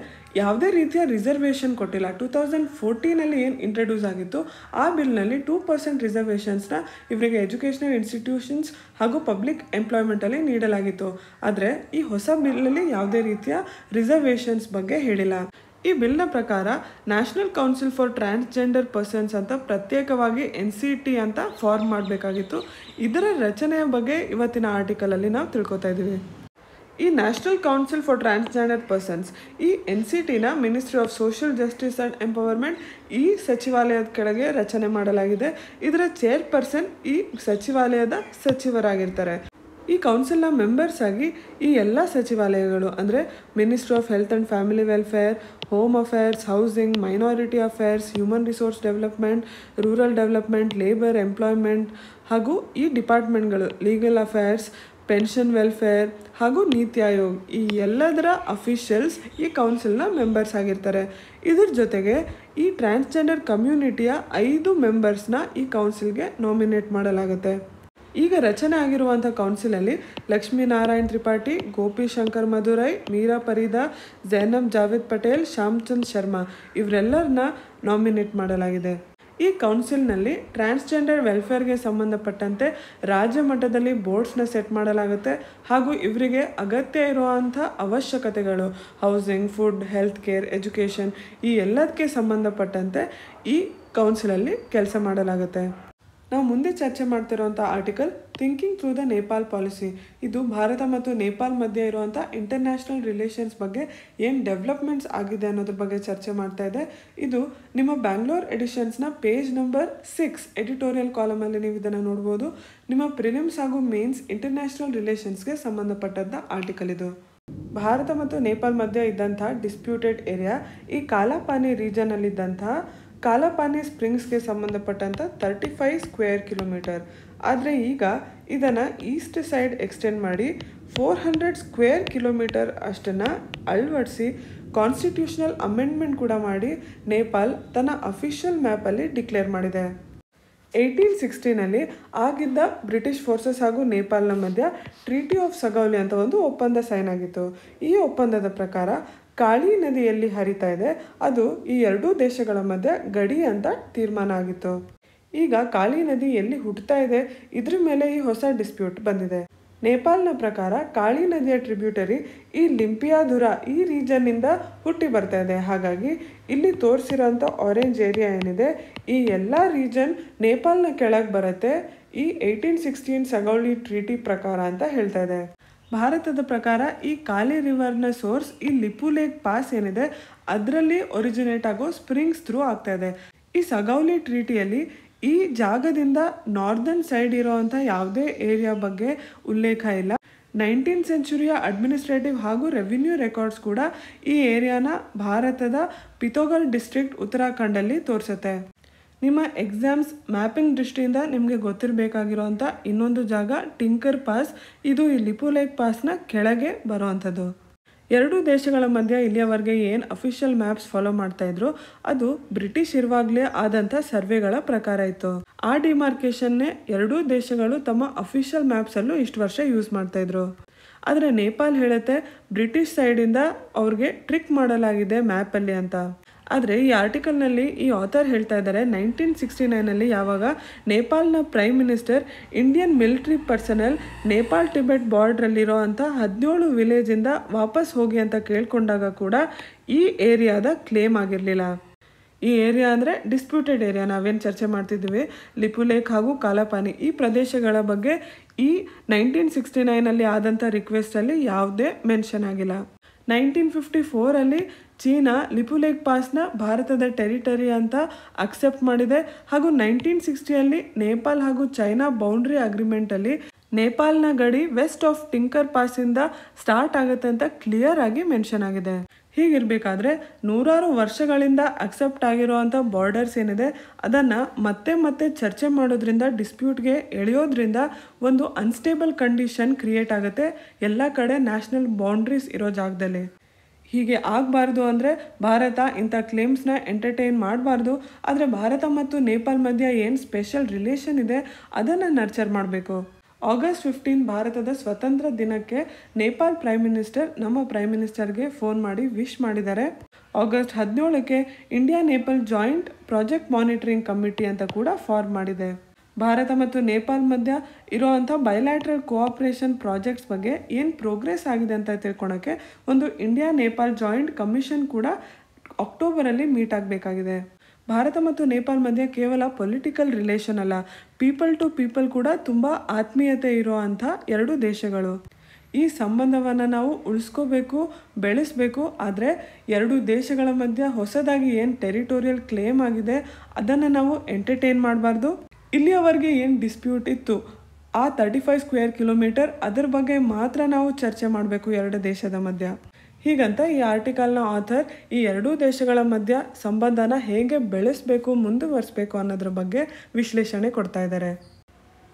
ಯಾವುದೇ ರೀತಿಯ ರಿಸರ್ವೇಷನ್ ಕೊಟ್ಟಿಲ್ಲ. 2014 ಏನು ಇಂಟ್ರಡ್ಯೂಸ್ ಆಗಿತ್ತು ಆ ಬಿಲ್ನಲ್ಲಿ 2% ರಿಸರ್ವೇಷನ್ಸ್ನ ಇವರಿಗೆ ಎಜುಕೇಷನಲ್ ಇನ್ಸ್ಟಿಟ್ಯೂಷನ್ಸ್ ಹಾಗೂ ಪಬ್ಲಿಕ್ ಎಂಪ್ಲಾಯ್ಮೆಂಟಲ್ಲಿ ನೀಡಲಾಗಿತ್ತು. ಆದರೆ ಈ ಹೊಸ ಬಿಲ್ಲಲ್ಲಿ ಯಾವುದೇ ರೀತಿಯ ರಿಸರ್ವೇಷನ್ಸ್ ಬಗ್ಗೆ ಹೇಳಿಲ್ಲ. ಈ ಬಿಲ್ನ ಪ್ರಕಾರ national council for transgender persons ಅಂತ ಪ್ರತ್ಯೇಕವಾಗಿ NCT ಅಂತ ಫಾರ್ಮ್ ಮಾಡಬೇಕಾಗಿತ್ತು. ಇದರ ರಚನೆಯ ಬಗ್ಗೆ ಇವತ್ತಿನ ಆರ್ಟಿಕಲಲ್ಲಿ ನಾವು ತಿಳ್ಕೊತಾ ಇದ್ದೀವಿ. ಈ national council for transgender persons ಈ NCTನ ministry of social justice and empowerment ಈ ಸಚಿವಾಲಯದ ಕೆಳಗೆ ರಚನೆ ಮಾಡಲಾಗಿದೆ. ಇದರ ಚೇರ್ಪರ್ಸನ್ ಈ ಸಚಿವಾಲಯದ ಸಚಿವರಾಗಿರ್ತಾರೆ. ಈ ಕೌನ್ಸಿಲ್ನ ಮೆಂಬರ್ಸ್ ಆಗಿ ಈ ಎಲ್ಲ ಸಚಿವಾಲಯಗಳು ಅಂದರೆ ministry of health and family welfare, home affairs, housing, minority affairs, human resource development, rural development, labour, employment ಹಾಗೂ ಈ ಡಿಪಾರ್ಟ್ಮೆಂಟ್ಗಳು ಲೀಗಲ್ ಅಫೇರ್ಸ್, ಪೆನ್ಷನ್ ವೆಲ್ಫೇರ್ ಹಾಗೂ ನೀತಿ ಆಯೋಗ್ ಈ ಎಲ್ಲದರ ಅಫಿಷಿಯಲ್ಸ್ ಈ ಕೌನ್ಸಿಲ್ನ ಮೆಂಬರ್ಸ್ ಆಗಿರ್ತಾರೆ. ಇದ್ರ ಜೊತೆಗೆ ಈ ಟ್ರಾನ್ಸ್ಜೆಂಡರ್ ಕಮ್ಯುನಿಟಿಯ 5 ಮೆಂಬರ್ಸ್ನ ಈ ಕೌನ್ಸಿಲ್ಗೆ ನಾಮಿನೇಟ್ ಮಾಡಲಾಗುತ್ತೆ. ಈಗ ರಚನೆ ಆಗಿರುವಂಥ ಕೌನ್ಸಿಲಲ್ಲಿ ಲಕ್ಷ್ಮೀನಾರಾಯಣ್ ತ್ರಿಪಾಠಿ, ಗೋಪಿ ಶಂಕರ್ ಮಧುರೈ, ಮೀರಾ ಪರೀದಾ, ಜೈನಬ್ ಜಾವೇದ್ ಪಟೇಲ್, ಶ್ಯಾಮ್ಚಂದ್ ಶರ್ಮಾ ಇವರೆಲ್ಲರನ್ನ ನಾಮಿನೇಟ್ ಮಾಡಲಾಗಿದೆ. ಈ ಕೌನ್ಸಿಲ್ನಲ್ಲಿ ಟ್ರಾನ್ಸ್ಜೆಂಡರ್ ವೆಲ್ಫೇರ್ಗೆ ಸಂಬಂಧಪಟ್ಟಂತೆ ರಾಜ್ಯ ಮಟ್ಟದಲ್ಲಿ ಬೋರ್ಡ್ಸ್ನ ಸೆಟ್ ಮಾಡಲಾಗುತ್ತೆ ಹಾಗೂ ಇವರಿಗೆ ಅಗತ್ಯ ಇರುವಂಥ ಅವಶ್ಯಕತೆಗಳು housing, food, health care, education ಈ ಎಲ್ಲದಕ್ಕೆ ಸಂಬಂಧಪಟ್ಟಂತೆ ಈ ಕೌನ್ಸಿಲಲ್ಲಿ ಕೆಲಸ ಮಾಡಲಾಗುತ್ತೆ. ನಾವು ಮುಂದೆ ಚರ್ಚೆ ಮಾಡ್ತಿರೋಂಥ article thinking through the Nepal policy. ಇದು ಭಾರತ ಮತ್ತು ನೇಪಾಲ್ ಮಧ್ಯೆ ಇರುವಂಥ ಇಂಟರ್ನ್ಯಾಷನಲ್ ರಿಲೇಷನ್ಸ್ ಬಗ್ಗೆ ಏನು ಡೆವಲಪ್ಮೆಂಟ್ಸ್ ಆಗಿದೆ ಅನ್ನೋದ್ರ ಬಗ್ಗೆ ಚರ್ಚೆ ಮಾಡ್ತಾ ಇದೆ. ಇದು ನಿಮ್ಮ ಬ್ಯಾಂಗ್ಳೂರ್ ಎಡಿಷನ್ಸ್ನ ಪೇಜ್ ನಂಬರ್ 6 ಎಡಿಟೋರಿಯಲ್ ಕಾಲಮಲ್ಲಿ ನೀವು ಇದನ್ನು ನೋಡ್ಬೋದು. ನಿಮ್ಮ ಪ್ರಿಲಿಮ್ಸ್ ಹಾಗೂ ಮೇನ್ಸ್ ಇಂಟರ್ನ್ಯಾಷನಲ್ ರಿಲೇಷನ್ಸ್ಗೆ ಸಂಬಂಧಪಟ್ಟಂಥ ಆರ್ಟಿಕಲ್ ಇದು. ಭಾರತ ಮತ್ತು ನೇಪಾಲ್ ಮಧ್ಯೆ ಇದ್ದಂಥ ಡಿಸ್ಪ್ಯೂಟೆಡ್ ಏರಿಯಾ ಈ ಕಾಲಾಪಾನಿ ರೀಜನಲ್ಲಿದ್ದಂತಹ ಕಾಲಾಪಾನಿ ಸ್ಪ್ರಿಂಗ್ಸ್ಗೆ ಸಂಬಂಧಪಟ್ಟಂಥ 35 ಸ್ಕ್ವೇರ್ ಕಿಲೋಮೀಟರ್. ಆದರೆ ಈಗ ಇದನ್ನು ಈಸ್ಟ್ ಸೈಡ್ ಎಕ್ಸ್ಟೆಂಡ್ ಮಾಡಿ 400 ಸ್ಕ್ವೇರ್ ಕಿಲೋಮೀಟರ್ ಅಷ್ಟನ್ನು ಅಳವಡಿಸಿ ಕಾನ್ಸ್ಟಿಟ್ಯೂಷನಲ್ ಅಮೆಂಡ್ಮೆಂಟ್ ಕೂಡ ಮಾಡಿ ನೇಪಾಲ್ ತನ್ನ ಅಫಿಷಿಯಲ್ ಮ್ಯಾಪಲ್ಲಿ ಡಿಕ್ಲೇರ್ ಮಾಡಿದೆ. 1860ನಲ್ಲಿ ಆಗಿದ್ದ ಬ್ರಿಟಿಷ್ ಫೋರ್ಸಸ್ ಹಾಗೂ ನೇಪಾಲ್ನ ಮಧ್ಯ ಟ್ರೀಟಿ ಆಫ್ ಸಗೌಲಿ ಅಂತ ಒಂದು ಒಪ್ಪಂದ ಸೈನ್ ಆಗಿತ್ತು. ಈ ಒಪ್ಪಂದದ ಪ್ರಕಾರ ಕಾಳಿ ನದಿಯಲ್ಲಿ ಹರಿತಾ ಇದೆ, ಅದು ಈ ಎರಡೂ ದೇಶಗಳ ಮಧ್ಯೆ ಗಡಿ ಅಂತ ತೀರ್ಮಾನ ಆಗಿತ್ತು. ಈಗ ಕಾಳಿ ನದಿ ಎಲ್ಲಿ ಹುಟ್ಟುತ್ತಾ ಇದೆ ಇದ್ರ ಮೇಲೆ ಈ ಹೊಸ ಡಿಸ್ಪ್ಯೂಟ್ ಬಂದಿದೆ. ನೇಪಾಲ್ನ ಪ್ರಕಾರ ಕಾಳಿ ನದಿಯ ಟ್ರಿಬ್ಯೂಟರಿ ಈ ಲಿಂಪಿಯಾಧುರಾ ಈ ರೀಜನ್ನಿಂದ ಹುಟ್ಟಿ ಬರ್ತಾ ಇದೆ. ಹಾಗಾಗಿ ಇಲ್ಲಿ ತೋರಿಸಿರೋಂಥ ಆರೆಂಜ್ ಏರಿಯಾ ಏನಿದೆ ಈ ಎಲ್ಲ ರೀಜನ್ ನೇಪಾಲ್ನ ಕೆಳಗೆ ಬರುತ್ತೆ. ಈ 1816 ಸಗೌಲಿ ಟ್ರೀಟಿ ಪ್ರಕಾರ ಅಂತ ಹೇಳ್ತಾ ಇದೆ. ಭಾರತದ ಪ್ರಕಾರ ಈ ಕಾಲಿ ರಿವರ್ನ ಸೋರ್ಸ್ ಈ ಲಿಪು ಲೇಕ್ ಪಾಸ್ ಏನಿದೆ ಅದರಲ್ಲಿ ಒರಿಜಿನೇಟ್ ಆಗೋ ಸ್ಪ್ರಿಂಗ್ಸ್ ಥ್ರೂ ಆಗ್ತಾ ಇದೆ. ಈ ಸಗೌಲಿ ಟ್ರೀಟಿಯಲ್ಲಿ ಈ ಜಾಗದಿಂದ ನಾರ್ದರ್ನ್ ಸೈಡ್ ಇರೋವಂಥ ಯಾವುದೇ ಏರಿಯಾ ಬಗ್ಗೆ ಉಲ್ಲೇಖ ಇಲ್ಲ. 19th ಸೆಂಚುರಿಯ ಅಡ್ಮಿನಿಸ್ಟ್ರೇಟಿವ್ ಹಾಗೂ ರೆವಿನ್ಯೂ ರೆಕಾರ್ಡ್ಸ್ ಕೂಡ ಈ ಏರಿಯಾನ ಭಾರತದ ಪಿಥೋಗಢ್ ಡಿಸ್ಟ್ರಿಕ್ಟ್ ಉತ್ತರಾಖಂಡಲ್ಲಿ ತೋರಿಸುತ್ತೆ. ನಿಮ್ಮ ಎಕ್ಸಾಮ್ಸ್ ಮ್ಯಾಪಿಂಗ್ ದೃಷ್ಟಿಯಿಂದ ನಿಮಗೆ ಗೊತ್ತಿರಬೇಕಾಗಿರೋಂಥ ಇನ್ನೊಂದು ಜಾಗ ಟಿಂಕರ್ ಪಾಸ್. ಇದು ಈ ಲಿಪು ಲೇಕ್ ಪಾಸ್ನ ಕೆಳಗೆ ಬರುವಂಥದ್ದು. ಎರಡೂ ದೇಶಗಳ ಮಧ್ಯೆ ಇಲ್ಲಿಯವರೆಗೆ ಏನು ಅಫಿಷಿಯಲ್ ಮ್ಯಾಪ್ಸ್ ಫಾಲೋ ಮಾಡ್ತಾ ಇದ್ರು ಅದು ಬ್ರಿಟಿಷ್ ಇರುವಾಗಲೇ ಆದಂಥ ಸರ್ವೆಗಳ ಪ್ರಕಾರ ಇತ್ತು. ಆ ಡಿಮಾರ್ಕೇಶನ್ನೇ ಎರಡೂ ದೇಶಗಳು ತಮ್ಮ ಅಫಿಷಿಯಲ್ ಮ್ಯಾಪ್ಸಲ್ಲೂ ಇಷ್ಟು ವರ್ಷ ಯೂಸ್ ಮಾಡ್ತಾ ಇದ್ರು. ಆದರೆ ನೇಪಾಲ್ ಹೇಳುತ್ತೆ ಬ್ರಿಟಿಷ್ ಸೈಡಿಂದ ಅವ್ರಿಗೆ ಟ್ರಿಕ್ ಮಾಡಲಾಗಿದೆ ಮ್ಯಾಪಲ್ಲಿ ಅಂತ. ಆದರೆ ಈ ಆರ್ಟಿಕಲ್ನಲ್ಲಿ ಈ ಆಥರ್ ಹೇಳ್ತಾ ಇದ್ದಾರೆ 1969ನಲ್ಲಿ ಯಾವಾಗ ನೇಪಾಲ್ನ prime minister Indian military personnel Nepal Tibet ಬಾರ್ಡ್ರಲ್ಲಿರೋ ಅಂಥ 17 ವಿಲೇಜಿಂದ ವಾಪಸ್ ಹೋಗಿ ಅಂತ ಕೇಳ್ಕೊಂಡಾಗ ಕೂಡ ಈ ಏರಿಯಾದ ಕ್ಲೇಮ್ ಆಗಿರಲಿಲ್ಲ. ಈ ಏರಿಯಾ ಅಂದರೆ ಡಿಸ್ಪ್ಯೂಟೆಡ್ ಏರಿಯಾ, ನಾವೇನು ಚರ್ಚೆ ಮಾಡ್ತಿದ್ದೀವಿ ಲಿಪು ಲೇಕ್ ಹಾಗೂ ಕಾಲಾಪಾನಿ ಈ ಪ್ರದೇಶಗಳ ಬಗ್ಗೆ ಈ 1969ನಲ್ಲಿ ಆದಂಥ ರಿಕ್ವೆಸ್ಟಲ್ಲಿ ಯಾವುದೇ ಮೆನ್ಷನ್ ಆಗಿಲ್ಲ. 1954ಅಲ್ಲಿ ಚೀನಾ ಲಿಪು ಲೇಕ್ ಪಾಸ್ನ ಭಾರತದ ಟೆರಿಟರಿ ಅಂತ ಅಕ್ಸೆಪ್ಟ್ ಮಾಡಿದೆ ಹಾಗೂ 1960ಯಲ್ಲಿ ನೇಪಾಲ್ ಹಾಗೂ ಚೈನಾ ಬೌಂಡ್ರಿ ಅಗ್ರಿಮೆಂಟಲ್ಲಿ ನೇಪಾಲ್ನ ಗಡಿ ವೆಸ್ಟ್ ಆಫ್ ಟಿಂಕರ್ ಪಾಸಿಂದ ಸ್ಟಾರ್ಟ್ ಆಗುತ್ತೆ ಅಂತ ಕ್ಲಿಯರ್ ಆಗಿ ಮೆನ್ಷನ್ ಆಗಿದೆ. ಹೀಗಿರಬೇಕಾದ್ರೆ ನೂರಾರು ವರ್ಷಗಳಿಂದ ಅಕ್ಸೆಪ್ಟ್ ಆಗಿರೋವಂಥ ಬಾರ್ಡರ್ಸ್ ಏನಿದೆ ಅದನ್ನು ಮತ್ತೆ ಚರ್ಚೆ ಮಾಡೋದ್ರಿಂದ ಡಿಸ್ಪ್ಯೂಟ್ಗೆ ಎಳೆಯೋದ್ರಿಂದ ಒಂದು ಅನ್ಸ್ಟೇಬಲ್ ಕಂಡೀಷನ್ ಕ್ರಿಯೇಟ್ ಆಗುತ್ತೆ ಎಲ್ಲ ಕಡೆ ನ್ಯಾಷನಲ್ ಬೌಂಡ್ರೀಸ್ ಇರೋ ಜಾಗದಲ್ಲಿ. ಹೀಗೆ ಆಗಬಾರ್ದು ಅಂದರೆ ಭಾರತ ಇಂಥ ಕ್ಲೇಮ್ಸ್ನ ಎಂಟರ್ಟೈನ್ ಮಾಡಬಾರ್ದು. ಆದರೆ ಭಾರತ ಮತ್ತು ನೇಪಾಲ್ ಮಧ್ಯೆ ಏನು ಸ್ಪೆಷಲ್ ರಿಲೇಷನ್ ಇದೆ ಅದನ್ನು ನರ್ಚರ್ ಮಾಡಬೇಕು. ಆಗಸ್ಟ್ 15 ಭಾರತದ ಸ್ವತಂತ್ರ ದಿನಕ್ಕೆ ನೇಪಾಲ್ ಪ್ರೈಮ್ ಮಿನಿಸ್ಟರ್ ನಮ್ಮ ಪ್ರೈಮ್ ಮಿನಿಸ್ಟರ್ಗೆ ಫೋನ್ ಮಾಡಿ ವಿಶ್ ಮಾಡಿದ್ದಾರೆ. ಆಗಸ್ಟ್ 17ಕ್ಕೆ India Nepal joint project monitoring committee ಅಂತ ಕೂಡ ಫಾರ್ಮ್ ಮಾಡಿದೆ. ಭಾರತ ಮತ್ತು ನೇಪಾಲ್ ಮಧ್ಯ ಇರೋವಂಥ ಬೈಲ್ಯಾಟ್ರಲ್ ಕೋಆಪ್ರೇಷನ್ ಪ್ರಾಜೆಕ್ಟ್ಸ್ ಬಗ್ಗೆ ಏನು ಪ್ರೋಗ್ರೆಸ್ ಆಗಿದೆ ಅಂತ ತಿಳ್ಕೊಳಕ್ಕೆ ಒಂದು ಇಂಡಿಯಾ ನೇಪಾಲ್ ಜಾಯಿಂಟ್ ಕಮಿಷನ್ ಕೂಡ ಅಕ್ಟೋಬರಲ್ಲಿ ಮೀಟ್ ಆಗಬೇಕಾಗಿದೆ. ಭಾರತ ಮತ್ತು ನೇಪಾಲ್ ಮಧ್ಯೆ ಕೇವಲ ಪೊಲಿಟಿಕಲ್ ರಿಲೇಷನ್ ಅಲ್ಲ, ಪೀಪಲ್ ಟು ಪೀಪಲ್ ಕೂಡ ತುಂಬ ಆತ್ಮೀಯತೆ ಇರೋ ಅಂಥ ಎರಡು ದೇಶಗಳು. ಈ ಸಂಬಂಧವನ್ನು ನಾವು ಉಳಿಸ್ಕೋಬೇಕು, ಬೆಳೆಸಬೇಕು. ಆದರೆ ಎರಡು ದೇಶಗಳ ಮಧ್ಯೆ ಹೊಸದಾಗಿ ಏನು ಟೆರಿಟೋರಿಯಲ್ ಕ್ಲೇಮ್ ಆಗಿದೆ ಅದನ್ನು ನಾವು ಎಂಟರ್ಟೈನ್ ಮಾಡಬಾರ್ದು. ಇಲ್ಲಿಯವರೆಗೆ ಏನು ಡಿಸ್ಪ್ಯೂಟ್ ಇತ್ತು ಆ 35 ಸ್ಕ್ವೇರ್ ಕಿಲೋಮೀಟರ್ ಅದರ ಬಗ್ಗೆ ಮಾತ್ರ ನಾವು ಚರ್ಚೆ ಮಾಡಬೇಕು ಎರಡು ದೇಶದ ಮಧ್ಯ. ಹೀಗಂತ ಈ ಆರ್ಟಿಕಲ್ನ ಆಥರ್ ಈ ಎರಡೂ ದೇಶಗಳ ಮಧ್ಯ ಸಂಬಂಧನ ಹೇಗೆ ಬೆಳೆಸಬೇಕು, ಮುಂದುವರಿಸಬೇಕು ಅನ್ನೋದ್ರ ಬಗ್ಗೆ ವಿಶ್ಲೇಷಣೆ ಕೊಡ್ತಾ ಇದ್ದಾರೆ.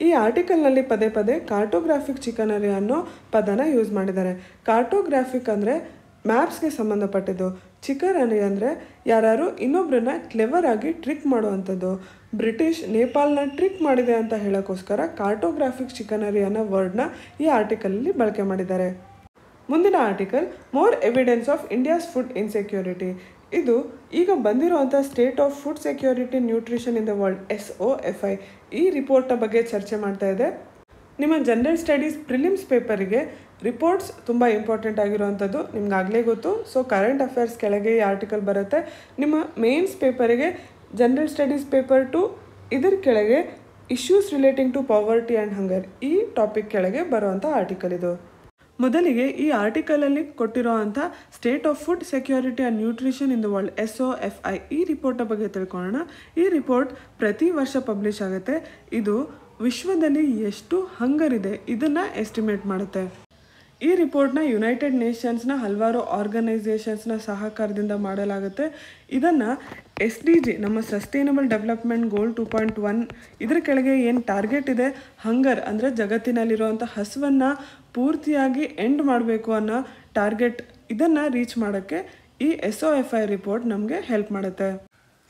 ಈ ಆರ್ಟಿಕಲ್ನಲ್ಲಿ ಪದೇ ಕಾರ್ಟೋಗ್ರಾಫಿಕ್ ಚಿಕನರಿ ಅನ್ನೋ ಪದನ ಯೂಸ್ ಮಾಡಿದ್ದಾರೆ. ಕಾರ್ಟೋಗ್ರಾಫಿಕ್ ಅಂದರೆ ಮ್ಯಾಪ್ಸ್ಗೆ ಸಂಬಂಧಪಟ್ಟಿದ್ದು. ಚಿಕನರಿ ಅಂದರೆ ಯಾರು ಇನ್ನೊಬ್ಬರನ್ನ ಕ್ಲೆವರ್ ಆಗಿ ಟ್ರಿಕ್ ಮಾಡುವಂಥದ್ದು. ಬ್ರಿಟಿಷ್ ನೇಪಾಲ್ನ ಟ್ರಿಕ್ ಮಾಡಿದೆ ಅಂತ ಹೇಳೋಕ್ಕೋಸ್ಕರ ಕಾರ್ಟೋಗ್ರಾಫಿಕ್ ಚಿಕನರಿ ಅನ್ನೋ ವರ್ಡ್ನ ಈ ಆರ್ಟಿಕಲಲ್ಲಿ ಬಳಕೆ ಮಾಡಿದ್ದಾರೆ. ಮುಂದಿನ article more evidence of India's food insecurity. ಇದು ಈಗ ಬಂದಿರುವಂಥ state of food security nutrition in the world SOFI ಈ ರಿಪೋರ್ಟ್ನ ಬಗ್ಗೆ ಚರ್ಚೆ ಮಾಡ್ತಾ ಇದೆ. ನಿಮ್ಮ ಜನರಲ್ ಸ್ಟಡೀಸ್ ಪ್ರಿಲಿಮ್ಸ್ ಪೇಪರಿಗೆ ರಿಪೋರ್ಟ್ಸ್ ತುಂಬ ಇಂಪಾರ್ಟೆಂಟ್ ಆಗಿರುವಂಥದ್ದು ನಿಮ್ಗಾಗಲೇ ಗೊತ್ತು. ಸೊ ಕರೆಂಟ್ ಅಫೇರ್ಸ್ ಕೆಳಗೆ ಈ ಆರ್ಟಿಕಲ್ ಬರುತ್ತೆ. ನಿಮ್ಮ ಮೇನ್ಸ್ ಪೇಪರಿಗೆ ಜನರಲ್ ಸ್ಟಡೀಸ್ ಪೇಪರ್ 2 ಇದರ ಕೆಳಗೆ issues relating to poverty and hunger ಈ ಟಾಪಿಕ್ ಕೆಳಗೆ ಬರುವಂಥ ಆರ್ಟಿಕಲ್ ಇದು. ಮೊದಲಿಗೆ ಈ ಆರ್ಟಿಕಲಲ್ಲಿ ಕೊಟ್ಟಿರೋ ಅಂಥ state of food security and nutrition in the world SOFI ಈ ರಿಪೋರ್ಟ್ನ ಬಗ್ಗೆ ತಿಳ್ಕೊಳ್ಳೋಣ. ಈ ರಿಪೋರ್ಟ್ ಪ್ರತಿ ವರ್ಷ ಪಬ್ಲಿಷ್ ಆಗುತ್ತೆ. ಇದು ವಿಶ್ವದಲ್ಲಿ ಎಷ್ಟು ಹಂಗರ್ ಇದೆ ಇದನ್ನು ಎಸ್ಟಿಮೇಟ್ ಮಾಡುತ್ತೆ. ಈ ರಿಪೋರ್ಟ್ನ ಯುನೈಟೆಡ್ ನೇಷನ್ಸ್ನ ಹಲವಾರು ಆರ್ಗನೈಸೇಷನ್ಸ್ನ ಸಹಕಾರದಿಂದ ಮಾಡಲಾಗುತ್ತೆ. ಇದನ್ನು SDG ನಮ್ಮ ಸಸ್ಟೈನಬಲ್ ಡೆವಲಪ್ಮೆಂಟ್ ಗೋಲ್ 2.1 ಇದರ ಕೆಳಗೆ ಏನು ಟಾರ್ಗೆಟ್ ಇದೆ, ಹಂಗರ್ ಅಂದರೆ ಜಗತ್ತಿನಲ್ಲಿರುವಂಥ ಹಸುವನ್ನು ಪೂರ್ತಿಯಾಗಿ ಎಂಡ್ ಮಾಡಬೇಕು ಅನ್ನೋ ಟಾರ್ಗೆಟ್, ಇದನ್ನು ರೀಚ್ ಮಾಡೋಕ್ಕೆ ಈ SOFI ರಿಪೋರ್ಟ್ ನಮಗೆ ಹೆಲ್ಪ್ ಮಾಡುತ್ತೆ.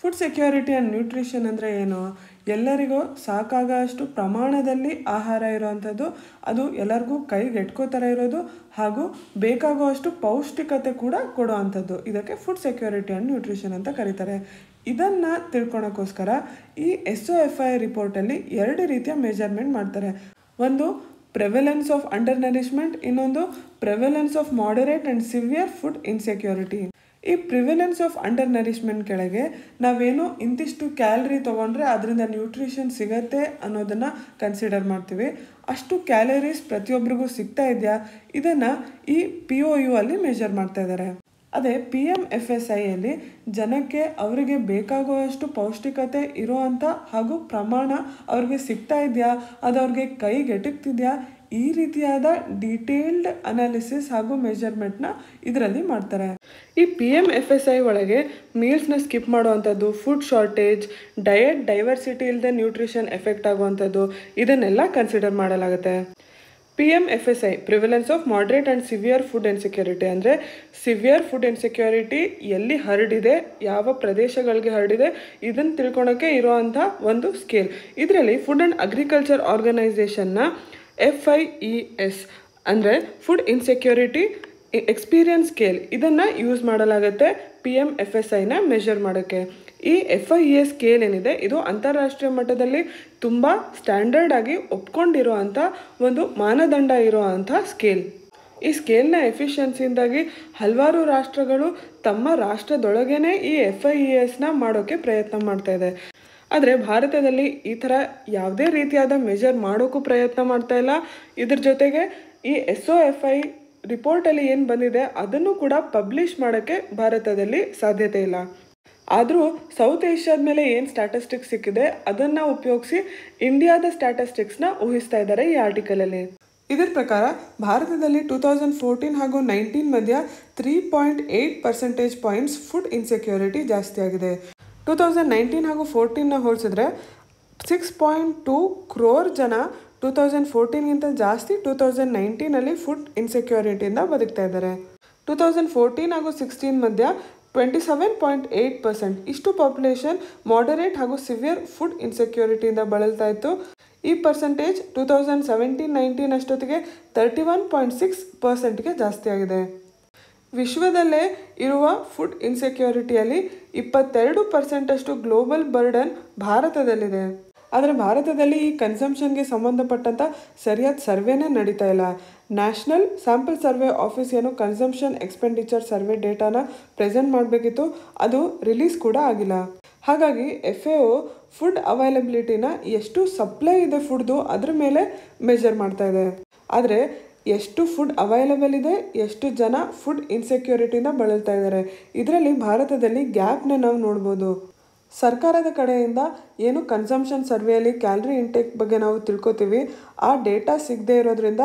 ಫುಡ್ ಸೆಕ್ಯೂರಿಟಿ ಆ್ಯಂಡ್ ನ್ಯೂಟ್ರಿಷನ್ ಅಂದರೆ ಏನು? ಎಲ್ಲರಿಗೂ ಸಾಕಾಗೋಷ್ಟು ಪ್ರಮಾಣದಲ್ಲಿ ಆಹಾರ ಇರೋವಂಥದ್ದು, ಅದು ಎಲ್ಲರಿಗೂ ಕೈಗೆಟ್ಕೋ ಥರ ಇರೋದು ಹಾಗೂ ಬೇಕಾಗುವಷ್ಟು ಪೌಷ್ಟಿಕತೆ ಕೂಡ ಕೊಡುವಂಥದ್ದು. ಇದಕ್ಕೆ ಫುಡ್ ಸೆಕ್ಯೂರಿಟಿ ಆ್ಯಂಡ್ ನ್ಯೂಟ್ರಿಷನ್ ಅಂತ ಕರೀತಾರೆ. ಇದನ್ನು ತಿಳ್ಕೊಳಕ್ಕೋಸ್ಕರ ಈ SOFI ರಿಪೋರ್ಟಲ್ಲಿ 2 ರೀತಿಯ ಮೆಜರ್ಮೆಂಟ್ ಮಾಡ್ತಾರೆ. ಒಂದು ಪ್ರೆವೆಲೆನ್ಸ್ ಆಫ್ ಅಂಡರ್ ನರಿಶ್ಮೆಂಟ್, ಇನ್ನೊಂದು prevalence of moderate and severe food insecurity. ಈ ಪ್ರಿವೆಲೆನ್ಸ್ ಆಫ್ ಅಂಡರ್ ನರಿಶ್ಮೆಂಟ್ ಕೆಳಗೆ ನಾವೇನು ಇಂತಿಷ್ಟು ಕ್ಯಾಲರಿ ತೊಗೊಂಡ್ರೆ ಅದರಿಂದ ನ್ಯೂಟ್ರಿಷನ್ ಸಿಗತ್ತೆ ಅನ್ನೋದನ್ನು ಕನ್ಸಿಡರ್ ಮಾಡ್ತೀವಿ. ಅಷ್ಟು ಕ್ಯಾಲರೀಸ್ ಪ್ರತಿಯೊಬ್ಬರಿಗೂ ಸಿಗ್ತಾ ಇದೆಯಾ, ಇದನ್ನು ಈ POU ಅಲ್ಲಿ ಮೆಜರ್ ಮಾಡ್ತಾ ಇದ್ದಾರೆ. ಅದೇ PMFSIಯಲ್ಲಿ ಜನಕ್ಕೆ ಅವರಿಗೆ ಬೇಕಾಗುವಷ್ಟು ಪೌಷ್ಟಿಕತೆ ಇರೋವಂಥ ಹಾಗೂ ಪ್ರಮಾಣ ಅವ್ರಿಗೆ ಸಿಗ್ತಾ ಇದೆಯಾ, ಅದು ಅವ್ರಿಗೆ ಕೈಗೆಟಕ್ತಿದೆಯಾ, ಈ ರೀತಿಯಾದ ಡೀಟೇಲ್ಡ್ ಅನಾಲಿಸಿಸ್ ಹಾಗೂ ಮೆಜರ್ಮೆಂಟ್ನ ಇದರಲ್ಲಿ ಮಾಡ್ತಾರೆ. ಈ PMFSI ಒಳಗೆ ಮೀಲ್ಸ್ನ ಸ್ಕಿಪ್ ಮಾಡುವಂಥದ್ದು, ಫುಡ್ ಶಾರ್ಟೇಜ್, ಡಯಟ್ ಡೈವರ್ಸಿಟಿ ಇಲ್ಲದೆ ನ್ಯೂಟ್ರಿಷನ್ ಎಫೆಕ್ಟ್ ಆಗುವಂಥದ್ದು, ಇದನ್ನೆಲ್ಲ ಕನ್ಸಿಡರ್ ಮಾಡಲಾಗುತ್ತೆ. PMFSI prevalence of moderate and severe food insecurity ಅಂದರೆ ಸಿವಿಯರ್ ಫುಡ್ ಇನ್ಸೆಕ್ಯೂರಿಟಿ ಎಲ್ಲಿ ಹರಡಿದೆ, ಯಾವ ಪ್ರದೇಶಗಳಿಗೆ ಹರಡಿದೆ, ಇದನ್ನು ತಿಳ್ಕೊಳಕ್ಕೆ ಇರೋವಂಥ ಒಂದು ಸ್ಕೇಲ್. ಇದರಲ್ಲಿ ಫುಡ್ ಆ್ಯಂಡ್ ಅಗ್ರಿಕಲ್ಚರ್ ಆರ್ಗನೈಸೇಷನ್ನ FIES ಅಂದರೆ ಫುಡ್ ಇನ್ಸೆಕ್ಯೂರಿಟಿ ಎಕ್ಸ್ಪೀರಿಯನ್ಸ್ ಸ್ಕೇಲ್, ಇದನ್ನು ಯೂಸ್ ಮಾಡಲಾಗುತ್ತೆ PMFSIನ ಮೆಷರ್ ಮಾಡೋಕ್ಕೆ. ಈ FIES ಸ್ಕೇಲ್ ಏನಿದೆ ಇದು ಅಂತಾರಾಷ್ಟ್ರೀಯ ಮಟ್ಟದಲ್ಲಿ ತುಂಬ ಸ್ಟ್ಯಾಂಡರ್ಡ್ ಆಗಿ ಒಪ್ಕೊಂಡಿರುವಂಥ ಒಂದು ಮಾನದಂಡ ಇರುವಂಥ ಸ್ಕೇಲ್. ಈ ಸ್ಕೇಲ್ನ ಎಫಿಷಿಯನ್ಸಿಯಿಂದಾಗಿ ಹಲವಾರು ರಾಷ್ಟ್ರಗಳು ತಮ್ಮ ರಾಷ್ಟ್ರದೊಳಗೇ ಈ FIESನ ಮಾಡೋಕ್ಕೆ ಪ್ರಯತ್ನ ಮಾಡ್ತಾ ಇದೆ. ಆದರೆ ಭಾರತದಲ್ಲಿ ಈ ಥರ ಯಾವುದೇ ರೀತಿಯಾದ ಮೆಜರ್ ಮಾಡೋಕ್ಕೂ ಪ್ರಯತ್ನ ಮಾಡ್ತಾ ಇಲ್ಲ. ಇದ್ರ ಜೊತೆಗೆ ಈ SOFI ರಿಪೋರ್ಟಲ್ಲಿ ಏನು ಬಂದಿದೆ ಅದನ್ನು ಕೂಡ ಪಬ್ಲಿಷ್ ಮಾಡೋಕ್ಕೆ ಭಾರತದಲ್ಲಿ ಸಾಧ್ಯತೆ ಇಲ್ಲ. ಆದರೂ ಸೌತ್ ಏಷ್ಯಾದ ಮೇಲೆ ಏನು ಸ್ಟ್ಯಾಟಿಸ್ಟಿಕ್ಸ್ ಸಿಕ್ಕಿದೆ ಅದನ್ನು ಉಪಯೋಗಿಸಿ ಇಂಡಿಯಾದ ಸ್ಟ್ಯಾಟಿಸ್ಟಿಕ್ಸ್ನ ಊಹಿಸ್ತಾ ಇದ್ದಾರೆ ಈ ಆರ್ಟಿಕಲಲ್ಲಿ. ಇದರ ಪ್ರಕಾರ ಭಾರತದಲ್ಲಿ 2014 ಹಾಗೂ 19 ಮಧ್ಯ 3.8% ಪಾಯಿಂಟ್ಸ್ ಫುಡ್ ಇನ್ಸೆಕ್ಯೂರಿಟಿ ಜಾಸ್ತಿ ಆಗಿದೆ. 2019 ಹಾಗೂ 14ನ ಹೋಲಿಸಿದ್ರೆ 6.2 crore ಜನ 2014ಗಿಂತ ಜಾಸ್ತಿ 2019ನಲ್ಲಿ ಫುಡ್ ಇನ್ಸೆಕ್ಯೂರಿಟಿಯಿಂದ ಬದುಕ್ತಾ ಇದ್ದಾರೆ. 2014 ಹಾಗೂ 16 ಮಧ್ಯ 27.8% ಇಷ್ಟು ಪಾಪ್ಯುಲೇಷನ್ ಮಾಡರೇಟ್ ಹಾಗೂ ಸಿವಿಯರ್ ಫುಡ್ ಇನ್ಸೆಕ್ಯೂರಿಟಿಯಿಂದ ಬಳಲ್ತಾ ಇತ್ತು. ಈ ಪರ್ಸೆಂಟೇಜ್ 2017-19 ಅಷ್ಟೊತ್ತಿಗೆ 31.6%ಗೆ ಜಾಸ್ತಿ ಆಗಿದೆ. ವಿಶ್ವದಲ್ಲೇ ಇರುವ ಫುಡ್ ಇನ್ಸೆಕ್ಯೂರಿಟಿಯಲ್ಲಿ 22% ಅಷ್ಟು ಗ್ಲೋಬಲ್ ಬರ್ಡನ್ ಭಾರತದಲ್ಲಿದೆ. ಆದರೆ ಭಾರತದಲ್ಲಿ ಈ ಕನ್ಸಂಪ್ಷನ್ಗೆ ಸಂಬಂಧಪಟ್ಟಂಥ ಸರಿಯಾದ ಸರ್ವೆನೇ ನಡೀತಾ ಇಲ್ಲ. ನ್ಯಾಷನಲ್ ಸ್ಯಾಂಪಲ್ ಸರ್ವೆ ಆಫೀಸ್ ಏನು ಕನ್ಸಂಪ್ಷನ್ ಎಕ್ಸ್ಪೆಂಡಿಚರ್ ಸರ್ವೆ ಡೇಟಾನ ಪ್ರೆಸೆಂಟ್ ಮಾಡಬೇಕಿತ್ತು, ಅದು ರಿಲೀಸ್ ಕೂಡ ಆಗಿಲ್ಲ. ಹಾಗಾಗಿ FAO ಫುಡ್ ಅವೈಲಬಿಲಿಟಿನ ಎಷ್ಟು ಸಪ್ಲೈ ಇದೆ ಫುಡ್ದು ಅದ್ರ ಮೇಲೆ ಮೆಜರ್ ಮಾಡ್ತಾ ಇದೆ. ಆದರೆ ಎಷ್ಟು ಫುಡ್ ಅವೈಲಬಲ್ ಇದೆ, ಎಷ್ಟು ಜನ ಫುಡ್ ಇನ್ಸೆಕ್ಯೂರಿಟಿಯಿಂದ ಬಳಲ್ತಾ ಇದ್ದಾರೆ, ಇದರಲ್ಲಿ ಭಾರತದಲ್ಲಿ ಗ್ಯಾಪ್ನ ನಾವು ನೋಡ್ಬೋದು. ಸರ್ಕಾರದ ಕಡೆಯಿಂದ ಏನು ಕನ್ಸಂಪ್ಷನ್ ಸರ್ವೆಯಲ್ಲಿ ಕ್ಯಾಲರಿ ಇಂಟೇಕ್ ಬಗ್ಗೆ ನಾವು ತಿಳ್ಕೊತೀವಿ, ಆ ಡೇಟಾ ಸಿಗದೆ ಇರೋದ್ರಿಂದ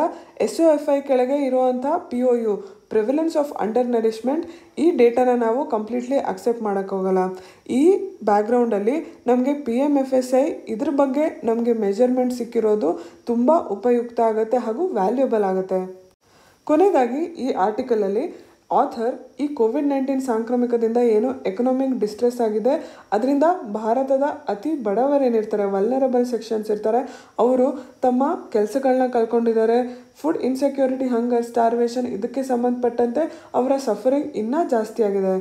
SOFI ಕೆಳಗೆ ಇರುವಂಥ POU prevalence of under nourishment ಈ ಡೇಟಾನ ನಾವು ಕಂಪ್ಲೀಟ್ಲಿ ಅಕ್ಸೆಪ್ಟ್ ಮಾಡೋಕ್ಕೋಗಲ್ಲ. ಈ ಬ್ಯಾಕ್ಗ್ರೌಂಡಲ್ಲಿ ನಮಗೆ PMFSI ಇದ್ರ ಬಗ್ಗೆ ನಮಗೆ ಮೆಜರ್ಮೆಂಟ್ ಸಿಕ್ಕಿರೋದು ತುಂಬ ಉಪಯುಕ್ತ ಆಗುತ್ತೆ ಹಾಗೂ ವ್ಯಾಲ್ಯೂಬಲ್ ಆಗುತ್ತೆ. ಕೊನೆಯದಾಗಿ ಈ ಆರ್ಟಿಕಲಲ್ಲಿ ಆಥರ್ ಈ ಕೋವಿಡ್-19 ಸಾಂಕ್ರಾಮಿಕದಿಂದ ಏನು ಎಕನಾಮಿಕ್ ಡಿಸ್ಟ್ರೆಸ್ ಆಗಿದೆ ಅದರಿಂದ ಭಾರತದ ಅತಿ ಬಡವರೇನಿರ್ತಾರೆ, ವಲ್ನರಬಲ್ ಸೆಕ್ಷನ್ಸ್ ಇರ್ತಾರೆ, ಅವರು ತಮ್ಮ ಕೆಲಸಗಳನ್ನ ಕಳ್ಕೊಂಡಿದ್ದಾರೆ. ಫುಡ್ ಇನ್ಸೆಕ್ಯೂರಿಟಿ, ಹಂಗರ್, ಸ್ಟಾರ್ವೇಷನ್ ಇದಕ್ಕೆ ಸಂಬಂಧಪಟ್ಟಂತೆ ಅವರ ಸಫರಿಂಗ್ ಇನ್ನೂ ಜಾಸ್ತಿ ಆಗಿದೆ.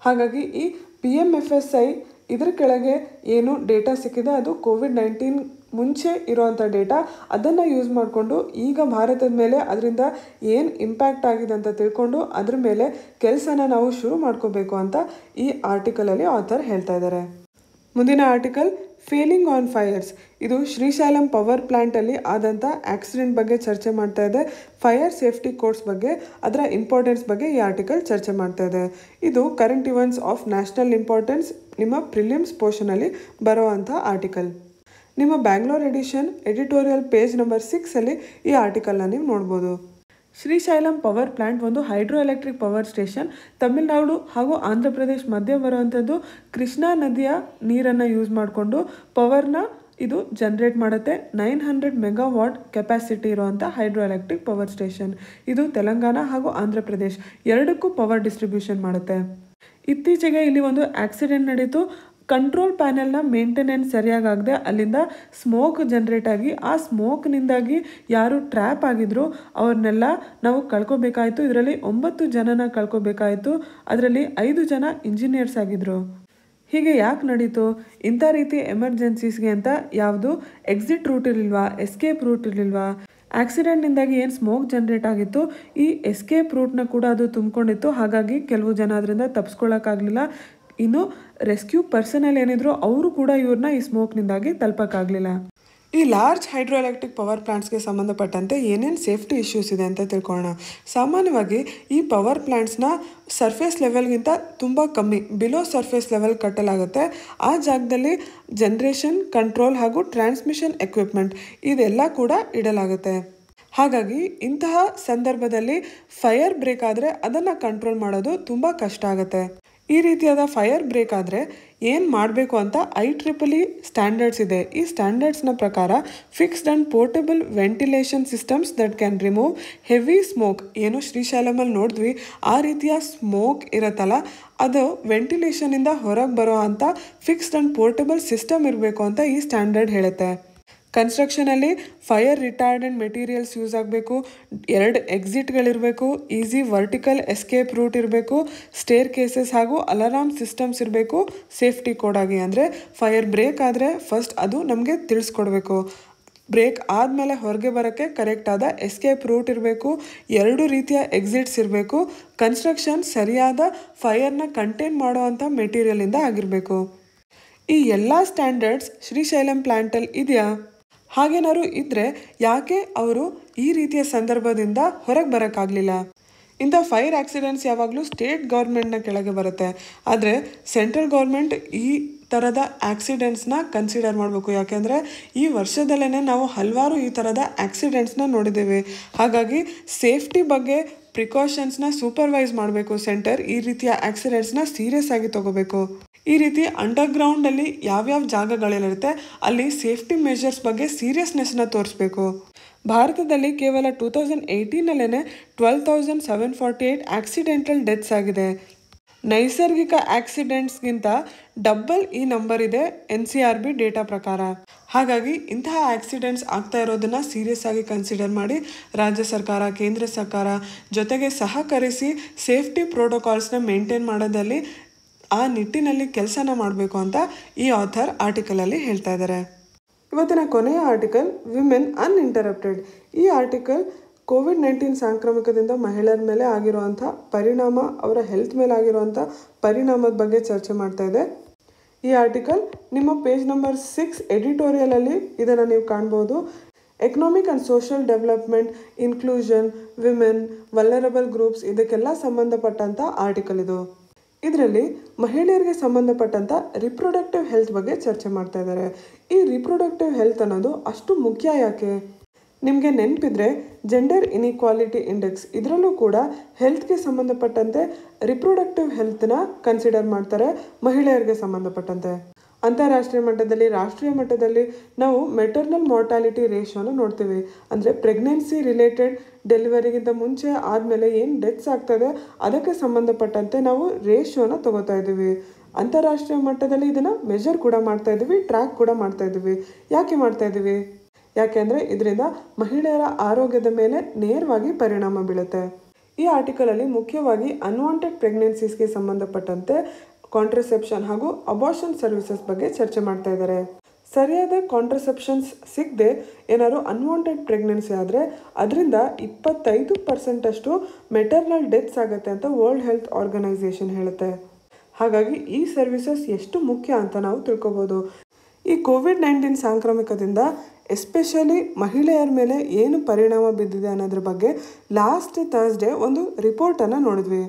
ಹಾಗಾಗಿ ಈ PMFSI ಇದ್ರ ಕೆಳಗೆ ಏನು ಡೇಟಾ ಸಿಕ್ಕಿದೆ ಅದು ಕೋವಿಡ್-19 ಮುಂಚೆ ಇರೋವಂಥ ಡೇಟಾ. ಅದನ್ನು ಯೂಸ್ ಮಾಡಿಕೊಂಡು ಈಗ ಭಾರತದ ಮೇಲೆ ಅದರಿಂದ ಏನು ಇಂಪ್ಯಾಕ್ಟ್ ಆಗಿದೆ ಅಂತ ತಿಳ್ಕೊಂಡು ಅದ್ರ ಮೇಲೆ ಕೆಲಸನ ನಾವು ಶುರು ಮಾಡ್ಕೋಬೇಕು ಅಂತ ಈ ಆರ್ಟಿಕಲಲ್ಲಿ ಆಥರ್ ಹೇಳ್ತಾ ಇದ್ದಾರೆ. ಮುಂದಿನ ಆರ್ಟಿಕಲ್ ಫೇಲಿಂಗ್ ಆನ್ ಫೈರ್ಸ್. ಇದು ಶ್ರೀಶೈಲಂ ಪವರ್ ಪ್ಲ್ಯಾಂಟಲ್ಲಿ ಆದಂಥ ಆಕ್ಸಿಡೆಂಟ್ ಬಗ್ಗೆ ಚರ್ಚೆ ಮಾಡ್ತಾ ಇದೆ. ಫೈರ್ ಸೇಫ್ಟಿ ಕೋರ್ಸ್ ಬಗ್ಗೆ, ಅದರ ಇಂಪಾರ್ಟೆನ್ಸ್ ಬಗ್ಗೆ ಈ ಆರ್ಟಿಕಲ್ ಚರ್ಚೆ ಮಾಡ್ತಾ ಇದೆ. ಇದು current events of national importance ನಿಮ್ಮ ಪ್ರಿಲಿಮ್ಸ್ ಪೋರ್ಷನಲ್ಲಿ ಬರೋವಂಥ ಆರ್ಟಿಕಲ್. ನಿಮ್ಮ ಬ್ಯಾಂಗ್ಳೂರ್ ಎಡಿಟೋರಿಯಲ್ ಪೇಜ್ ನಂಬರ್ 6 ಈ ಆರ್ಟಿಕಲ್ನ ನೀವು ನೋಡ್ಬೋದು. ಶ್ರೀಶೈಲಂ ಪವರ್ ಪ್ಲ್ಯಾಂಟ್ ಒಂದು hydro electric power station. Tamil Nadu ಹಾಗೂ ಆಂಧ್ರ ಪ್ರದೇಶ್ ಮಧ್ಯೆ ಬರುವಂಥದ್ದು. ಕೃಷ್ಣಾ ನದಿಯ ನೀರನ್ನು ಯೂಸ್ ಮಾಡಿಕೊಂಡು ಪವರ್ನ ಇದು ಜನರೇಟ್ ಮಾಡುತ್ತೆ. 900 ಮೆಗಾವಾಟ್ ಕೆಪಾಸಿಟಿ ಇರುವಂಥ ಹೈಡ್ರೋ ಎಲೆಕ್ಟ್ರಿಕ್ ಪವರ್ ಸ್ಟೇಷನ್. ಇದು ತೆಲಂಗಾಣ ಹಾಗೂ ಆಂಧ್ರ ಪ್ರದೇಶ್ ಎರಡಕ್ಕೂ ಪವರ್ ಡಿಸ್ಟ್ರಿಬ್ಯೂಷನ್ ಮಾಡುತ್ತೆ. ಇತ್ತೀಚೆಗೆ ಇಲ್ಲಿ ಒಂದು ಆಕ್ಸಿಡೆಂಟ್ ನಡೀತು. ಕಂಟ್ರೋಲ್ ಪ್ಯಾನೆಲ್ನ ಮೇಂಟೆನೆನ್ಸ್ ಸರಿಯಾಗದೆ ಅಲ್ಲಿಂದ ಸ್ಮೋಕ್ ಜನ್ರೇಟ್ ಆಗಿ ಆ ಸ್ಮೋಕ್ನಿಂದಾಗಿ ಯಾರು ಟ್ರ್ಯಾಪ್ ಆಗಿದ್ರು ಅವ್ರನ್ನೆಲ್ಲ ನಾವು ಕಳ್ಕೊಬೇಕಾಯಿತು. ಇದರಲ್ಲಿ 9 ಜನನ ಕಳ್ಕೊಬೇಕಾಯಿತು. ಅದರಲ್ಲಿ 5 ಜನ ಇಂಜಿನಿಯರ್ಸ್ ಆಗಿದ್ರು. ಹೀಗೆ ಯಾಕೆ ನಡೀತು? ಇಂಥ ರೀತಿ ಎಮರ್ಜೆನ್ಸೀಸ್ಗೆ ಅಂತ ಯಾವುದು ಎಕ್ಸಿಟ್ ರೂಟ್ ಇರಲಿಲ್ವಾ, ಎಸ್ಕೇಪ್ ರೂಟ್ ಇರಲಿಲ್ವಾ? ಆಕ್ಸಿಡೆಂಟ್ನಿಂದಾಗಿ ಏನು ಸ್ಮೋಕ್ ಜನ್ರೇಟ್ ಆಗಿತ್ತು, ಈ ಎಸ್ಕೇಪ್ ರೂಟ್ನ ಕೂಡ ಅದು ತುಂಬಿಕೊಂಡಿತ್ತು. ಹಾಗಾಗಿ ಕೆಲವು ಜನ ಅದರಿಂದ ತಪ್ಪಿಸ್ಕೊಳ್ಳೋಕ್ಕಾಗಲಿಲ್ಲ. ಇನ್ನು ರೆಸ್ಕ್ಯೂ ಪರ್ಸನಲ್ ಏನಿದ್ರು ಅವರು ಕೂಡ ಇವ್ರನ್ನ ಈ ಸ್ಮೋಕ್ನಿಂದಾಗಿ ತಲುಪಕ್ಕಾಗಲಿಲ್ಲ. ಈ ಲಾರ್ಜ್ ಹೈಡ್ರೋ ಎಲೆಕ್ಟ್ರಿಕ್ ಪವರ್ ಪ್ಲಾಂಟ್ಸ್ಗೆ ಸಂಬಂಧಪಟ್ಟಂತೆ ಏನೇನು ಸೇಫ್ಟಿ ಇಶ್ಯೂಸ್ ಇದೆ ಅಂತ ತಿಳ್ಕೊಳ್ಳೋಣ. ಸಾಮಾನ್ಯವಾಗಿ ಈ ಪವರ್ ಪ್ಲಾಂಟ್ಸ್ನ ಸರ್ಫೇಸ್ ಲೆವೆಲ್ಗಿಂತ ತುಂಬ ಕಮ್ಮಿ, ಬಿಲೋ ಸರ್ಫೇಸ್ ಲೆವೆಲ್ ಕಟ್ಟಲಾಗುತ್ತೆ. ಆ ಜಾಗದಲ್ಲಿ ಜನ್ರೇಷನ್, ಕಂಟ್ರೋಲ್ ಹಾಗೂ ಟ್ರಾನ್ಸ್ಮಿಷನ್ ಎಕ್ವಿಪ್ಮೆಂಟ್ ಇದೆಲ್ಲ ಕೂಡ ಇಡಲಾಗುತ್ತೆ. ಹಾಗಾಗಿ ಇಂತಹ ಸಂದರ್ಭದಲ್ಲಿ ಫೈರ್ ಬ್ರೇಕ್ ಆದರೆ ಅದನ್ನು ಕಂಟ್ರೋಲ್ ಮಾಡೋದು ತುಂಬ ಕಷ್ಟ ಆಗುತ್ತೆ. ಈ ರೀತಿಯಾದ ಫೈರ್ ಬ್ರೇಕ್ ಆದರೆ ಏನು ಮಾಡಬೇಕು ಅಂತ IEEE ಸ್ಟ್ಯಾಂಡರ್ಡ್ಸ್ ಇದೆ. ಈ ಸ್ಟ್ಯಾಂಡರ್ಡ್ಸ್ನ ಪ್ರಕಾರ fixed and portable ventilation systems that can remove heavy smoke, ಏನು ಶ್ರೀಶೈಲಮಲ್ಲಿ ನೋಡಿದ್ವಿ ಆ ರೀತಿಯ ಸ್ಮೋಕ್ ಇರುತ್ತಲ್ಲ ಅದು ವೆಂಟಿಲೇಷನಿಂದ ಹೊರಗೆ ಬರೋ ಅಂಥ ಫಿಕ್ಸ್ಡ್ ಆ್ಯಂಡ್ ಪೋರ್ಟಬಲ್ ಸಿಸ್ಟಮ್ ಇರಬೇಕು ಅಂತ ಈ ಸ್ಟ್ಯಾಂಡರ್ಡ್ ಹೇಳುತ್ತೆ. ಕನ್ಸ್ಟ್ರಕ್ಷನಲ್ಲಿ ಫೈರ್ ರಿಟಾರ್ಡೆಂಟ್ ಮೆಟೀರಿಯಲ್ಸ್ ಯೂಸ್ ಆಗಬೇಕು. 2 ಎಕ್ಸಿಟ್ಗಳಿರಬೇಕು. ಈಸಿ ವರ್ಟಿಕಲ್ ಎಸ್ಕೇಪ್ ರೂಟ್ ಇರಬೇಕು. ಸ್ಟೇರ್ ಕೇಸಸ್ ಹಾಗೂ ಅಲಾರಾಮ್ ಸಿಸ್ಟಮ್ಸ್ ಇರಬೇಕು. ಸೇಫ್ಟಿ ಕೋಡಾಗಿ ಅಂದರೆ ಫೈರ್ ಬ್ರೇಕ್ ಆದರೆ ಫಸ್ಟ್ ಅದು ನಮಗೆ ತಿಳಿಸ್ಕೊಡ್ಬೇಕು. ಬ್ರೇಕ್ ಆದಮೇಲೆ ಹೊರಗೆ ಬರೋಕ್ಕೆ ಕರೆಕ್ಟಾದ ಎಸ್ಕೇಪ್ ರೂಟ್ ಇರಬೇಕು. 2 ರೀತಿಯ ಎಕ್ಸಿಟ್ಸ್ ಇರಬೇಕು. ಕನ್ಸ್ಟ್ರಕ್ಷನ್ ಸರಿಯಾದ ಫೈರ್ನ ಕಂಟೈನ್ ಮಾಡುವಂಥ ಮೆಟೀರಿಯಲಿಂದ ಆಗಿರಬೇಕು. ಈ ಎಲ್ಲ ಸ್ಟ್ಯಾಂಡರ್ಡ್ಸ್ ಶ್ರೀಶೈಲಂ ಪ್ಲ್ಯಾಂಟಲ್ಲಿ ಇದೆಯಾ? ಹಾಗೇನಾದ್ರು ಇದ್ದರೆ ಯಾಕೆ ಅವರು ಈ ರೀತಿಯ ಸಂದರ್ಭದಿಂದ ಹೊರಗೆ ಬರೋಕ್ಕಾಗಲಿಲ್ಲ? ಇಂಥ ಫೈರ್ ಆಕ್ಸಿಡೆಂಟ್ಸ್ ಯಾವಾಗಲೂ ಸ್ಟೇಟ್ ಗೌರ್ಮೆಂಟ್ನ ಕೆಳಗೆ ಬರುತ್ತೆ. ಆದರೆ ಸೆಂಟ್ರಲ್ ಗೌರ್ಮೆಂಟ್ ಈ ಥರದ ಆಕ್ಸಿಡೆಂಟ್ಸ್ನ ಕನ್ಸಿಡರ್ ಮಾಡಬೇಕು. ಯಾಕೆಂದರೆ ಈ ವರ್ಷದಲ್ಲೇ ನಾವು ಹಲವಾರು ಈ ಥರದ ಆಕ್ಸಿಡೆಂಟ್ಸ್ನ ನೋಡಿದ್ದೇವೆ. ಹಾಗಾಗಿ ಸೇಫ್ಟಿ ಬಗ್ಗೆ ಪ್ರಿಕಾಷನ್ಸ್ನ ಸೂಪರ್ವೈಸ್ ಮಾಡಬೇಕು ಸೆಂಟರ್. ಈ ರೀತಿಯ ಆಕ್ಸಿಡೆಂಟ್ಸ್ನ ಸೀರಿಯಸ್ ಆಗಿ ತಗೋಬೇಕು. ಈ ರೀತಿ ಅಂಡರ್ಗ್ರೌಂಡಲ್ಲಿ ಯಾವ್ಯಾವ ಜಾಗಗಳಿರುತ್ತೆ ಅಲ್ಲಿ ಸೇಫ್ಟಿ ಮೆಷರ್ಸ್ ಬಗ್ಗೆ ಸೀರಿಯಸ್ನೆಸ್ನ ತೋರಿಸ್ಬೇಕು. ಭಾರತದಲ್ಲಿ ಕೇವಲ 2018ನಲ್ಲೇ 12,748 ಆಕ್ಸಿಡೆಂಟಲ್ ಡೆತ್ಸ್ ಆಗಿದೆ. ನೈಸರ್ಗಿಕ ಆಕ್ಸಿಡೆಂಟ್ಸ್ಗಿಂತ ಡಬಲ್ ಈ ನಂಬರ್ ಇದೆ NCRB ಡೇಟಾ ಪ್ರಕಾರ. ಹಾಗಾಗಿ ಇಂತಹ ಆಕ್ಸಿಡೆಂಟ್ಸ್ ಆಗ್ತಾ ಇರೋದನ್ನು ಸೀರಿಯಸ್ ಆಗಿ ಕನ್ಸಿಡರ್ ಮಾಡಿ ರಾಜ್ಯ ಸರ್ಕಾರ, ಕೇಂದ್ರ ಸರ್ಕಾರ ಜೊತೆಗೆ ಸಹಕರಿಸಿ ಸೇಫ್ಟಿ ಪ್ರೋಟೋಕಾಲ್ಸ್ನ ಮೇಂಟೈನ್ ಮಾಡೋದಲ್ಲಿ ಆ ನಿಟ್ಟಿನಲ್ಲಿ ಕೆಲಸನ ಮಾಡಬೇಕು ಅಂತ ಈ ಆಥರ್ ಆರ್ಟಿಕಲಲ್ಲಿ ಹೇಳ್ತಾ ಇದ್ದಾರೆ. ಇವತ್ತಿನ ಕೊನೆಯ ಆರ್ಟಿಕಲ್ ವಿಮೆನ್ ಅನ್ಇಂಟರಪ್ಟೆಡ್. ಈ ಆರ್ಟಿಕಲ್ ಕೋವಿಡ್-19 ಸಾಂಕ್ರಾಮಿಕದಿಂದ ಮಹಿಳೆಯರ ಮೇಲೆ ಆಗಿರುವಂಥ ಪರಿಣಾಮ, ಅವರ ಹೆಲ್ತ್ ಮೇಲೆ ಆಗಿರುವಂಥ ಪರಿಣಾಮದ ಬಗ್ಗೆ ಚರ್ಚೆ ಮಾಡ್ತಾ ಇದೆ. ಈ ಆರ್ಟಿಕಲ್ ನಿಮ್ಮ ಪೇಜ್ ನಂಬರ್ 6 ಎಡಿಟೋರಿಯಲಲ್ಲಿ ಇದನ್ನು ನೀವು ಕಾಣ್ಬೋದು. Economic and social development, inclusion, women, vulnerable groups ಇದಕ್ಕೆಲ್ಲ ಸಂಬಂಧಪಟ್ಟಂಥ ಆರ್ಟಿಕಲ್ ಇದು. ಇದರಲ್ಲಿ ಮಹಿಳೆಯರಿಗೆ ಸಂಬಂಧಪಟ್ಟಂಥ ರಿಪ್ರೊಡಕ್ಟಿವ್ ಹೆಲ್ತ್ ಬಗ್ಗೆ ಚರ್ಚೆ ಮಾಡ್ತಾ ಇದ್ದಾರೆ. ಈ ರಿಪ್ರೊಡಕ್ಟಿವ್ ಹೆಲ್ತ್ ಅನ್ನೋದು ಅಷ್ಟು ಮುಖ್ಯ ಯಾಕೆ? ನಿಮಗೆ ನೆನಪಿದ್ರೆ ಜೆಂಡರ್ ಇನ್ಇಕ್ವಾಲಿಟಿ ಇಂಡೆಕ್ಸ್ ಇದರಲ್ಲೂ ಕೂಡ ಹೆಲ್ತ್ಗೆ ಸಂಬಂಧಪಟ್ಟಂತೆ ರಿಪ್ರೊಡಕ್ಟಿವ್ ಹೆಲ್ತ್ನ ಕನ್ಸಿಡರ್ ಮಾಡ್ತಾರೆ ಮಹಿಳೆಯರಿಗೆ ಸಂಬಂಧಪಟ್ಟಂತೆ. ಅಂತಾರಾಷ್ಟ್ರೀಯ ಮಟ್ಟದಲ್ಲಿ, ರಾಷ್ಟ್ರೀಯ ಮಟ್ಟದಲ್ಲಿ ನಾವು ಮೆಟರ್ನಲ್ ಮಾರ್ಟಾಲಿಟಿ ರೇಷಿಯೋನ ನೋಡ್ತೀವಿ. ಅಂದರೆ ಪ್ರೆಗ್ನೆನ್ಸಿ ರಿಲೇಟೆಡ್ ಡೆಲಿವರಿಗಿಂತ ಮುಂಚೆ ಆದಮೇಲೆ ಏನು ಡೆತ್ಸ್ ಆಗ್ತದೆ ಅದಕ್ಕೆ ಸಂಬಂಧಪಟ್ಟಂತೆ ನಾವು ರೇಷಿಯೋನ ತಗೋತಾ ಇದ್ದೀವಿ. ಅಂತಾರಾಷ್ಟ್ರೀಯ ಮಟ್ಟದಲ್ಲಿ ಇದನ್ನು ಮೆಜರ್ ಕೂಡ ಮಾಡ್ತಾ ಇದ್ದೀವಿ, ಟ್ರ್ಯಾಕ್ ಕೂಡ ಮಾಡ್ತಾ ಇದ್ದೀವಿ. ಯಾಕೆ ಮಾಡ್ತಾ ಇದ್ದೀವಿ? ಯಾಕೆಂದರೆ ಇದರಿಂದ ಮಹಿಳೆಯರ ಆರೋಗ್ಯದ ಮೇಲೆ ನೇರವಾಗಿ ಪರಿಣಾಮ ಬೀಳುತ್ತೆ. ಈ ಆರ್ಟಿಕಲಲ್ಲಿ ಮುಖ್ಯವಾಗಿ ಅನ್ವಾಂಟೆಡ್ ಪ್ರೆಗ್ನೆನ್ಸೀಸ್ಗೆ ಸಂಬಂಧಪಟ್ಟಂತೆ ಕಾಂಟ್ರಸೆಪ್ಷನ್ ಹಾಗೂ ಅಬಾರ್ಷನ್ ಸರ್ವಿಸಸ್ ಬಗ್ಗೆ ಚರ್ಚೆ ಮಾಡ್ತಾ ಇದ್ದಾರೆ. ಸರಿಯಾದ ಕಾಂಟ್ರಸೆಪ್ಷನ್ಸ್ ಸಿಗದೆ ಏನಾದ್ರು ಅನ್ವಾಂಟೆಡ್ ಪ್ರೆಗ್ನೆನ್ಸಿ ಆದರೆ ಅದರಿಂದ 25% ಮೆಟರ್ನಲ್ ಡೆತ್ಸ್ ಆಗುತ್ತೆ ಅಂತ ವರ್ಲ್ಡ್ ಹೆಲ್ತ್ ಆರ್ಗನೈಸೇಷನ್ ಹೇಳುತ್ತೆ. ಹಾಗಾಗಿ ಈ ಸರ್ವಿಸಸ್ ಎಷ್ಟು ಮುಖ್ಯ ಅಂತ ನಾವು ತಿಳ್ಕೊಬೋದು. ಈ ಕೋವಿಡ್-19 ಸಾಂಕ್ರಾಮಿಕದಿಂದ ಎಸ್ಪೆಷಲಿ ಮಹಿಳೆಯರ ಮೇಲೆ ಏನು ಪರಿಣಾಮ ಬಿದ್ದಿದೆ ಅನ್ನೋದ್ರ ಬಗ್ಗೆ ಲಾಸ್ಟ್ ಥರ್ಸ್ಡೇ ಒಂದು ರಿಪೋರ್ಟನ್ನು ನೋಡಿದ್ವಿ.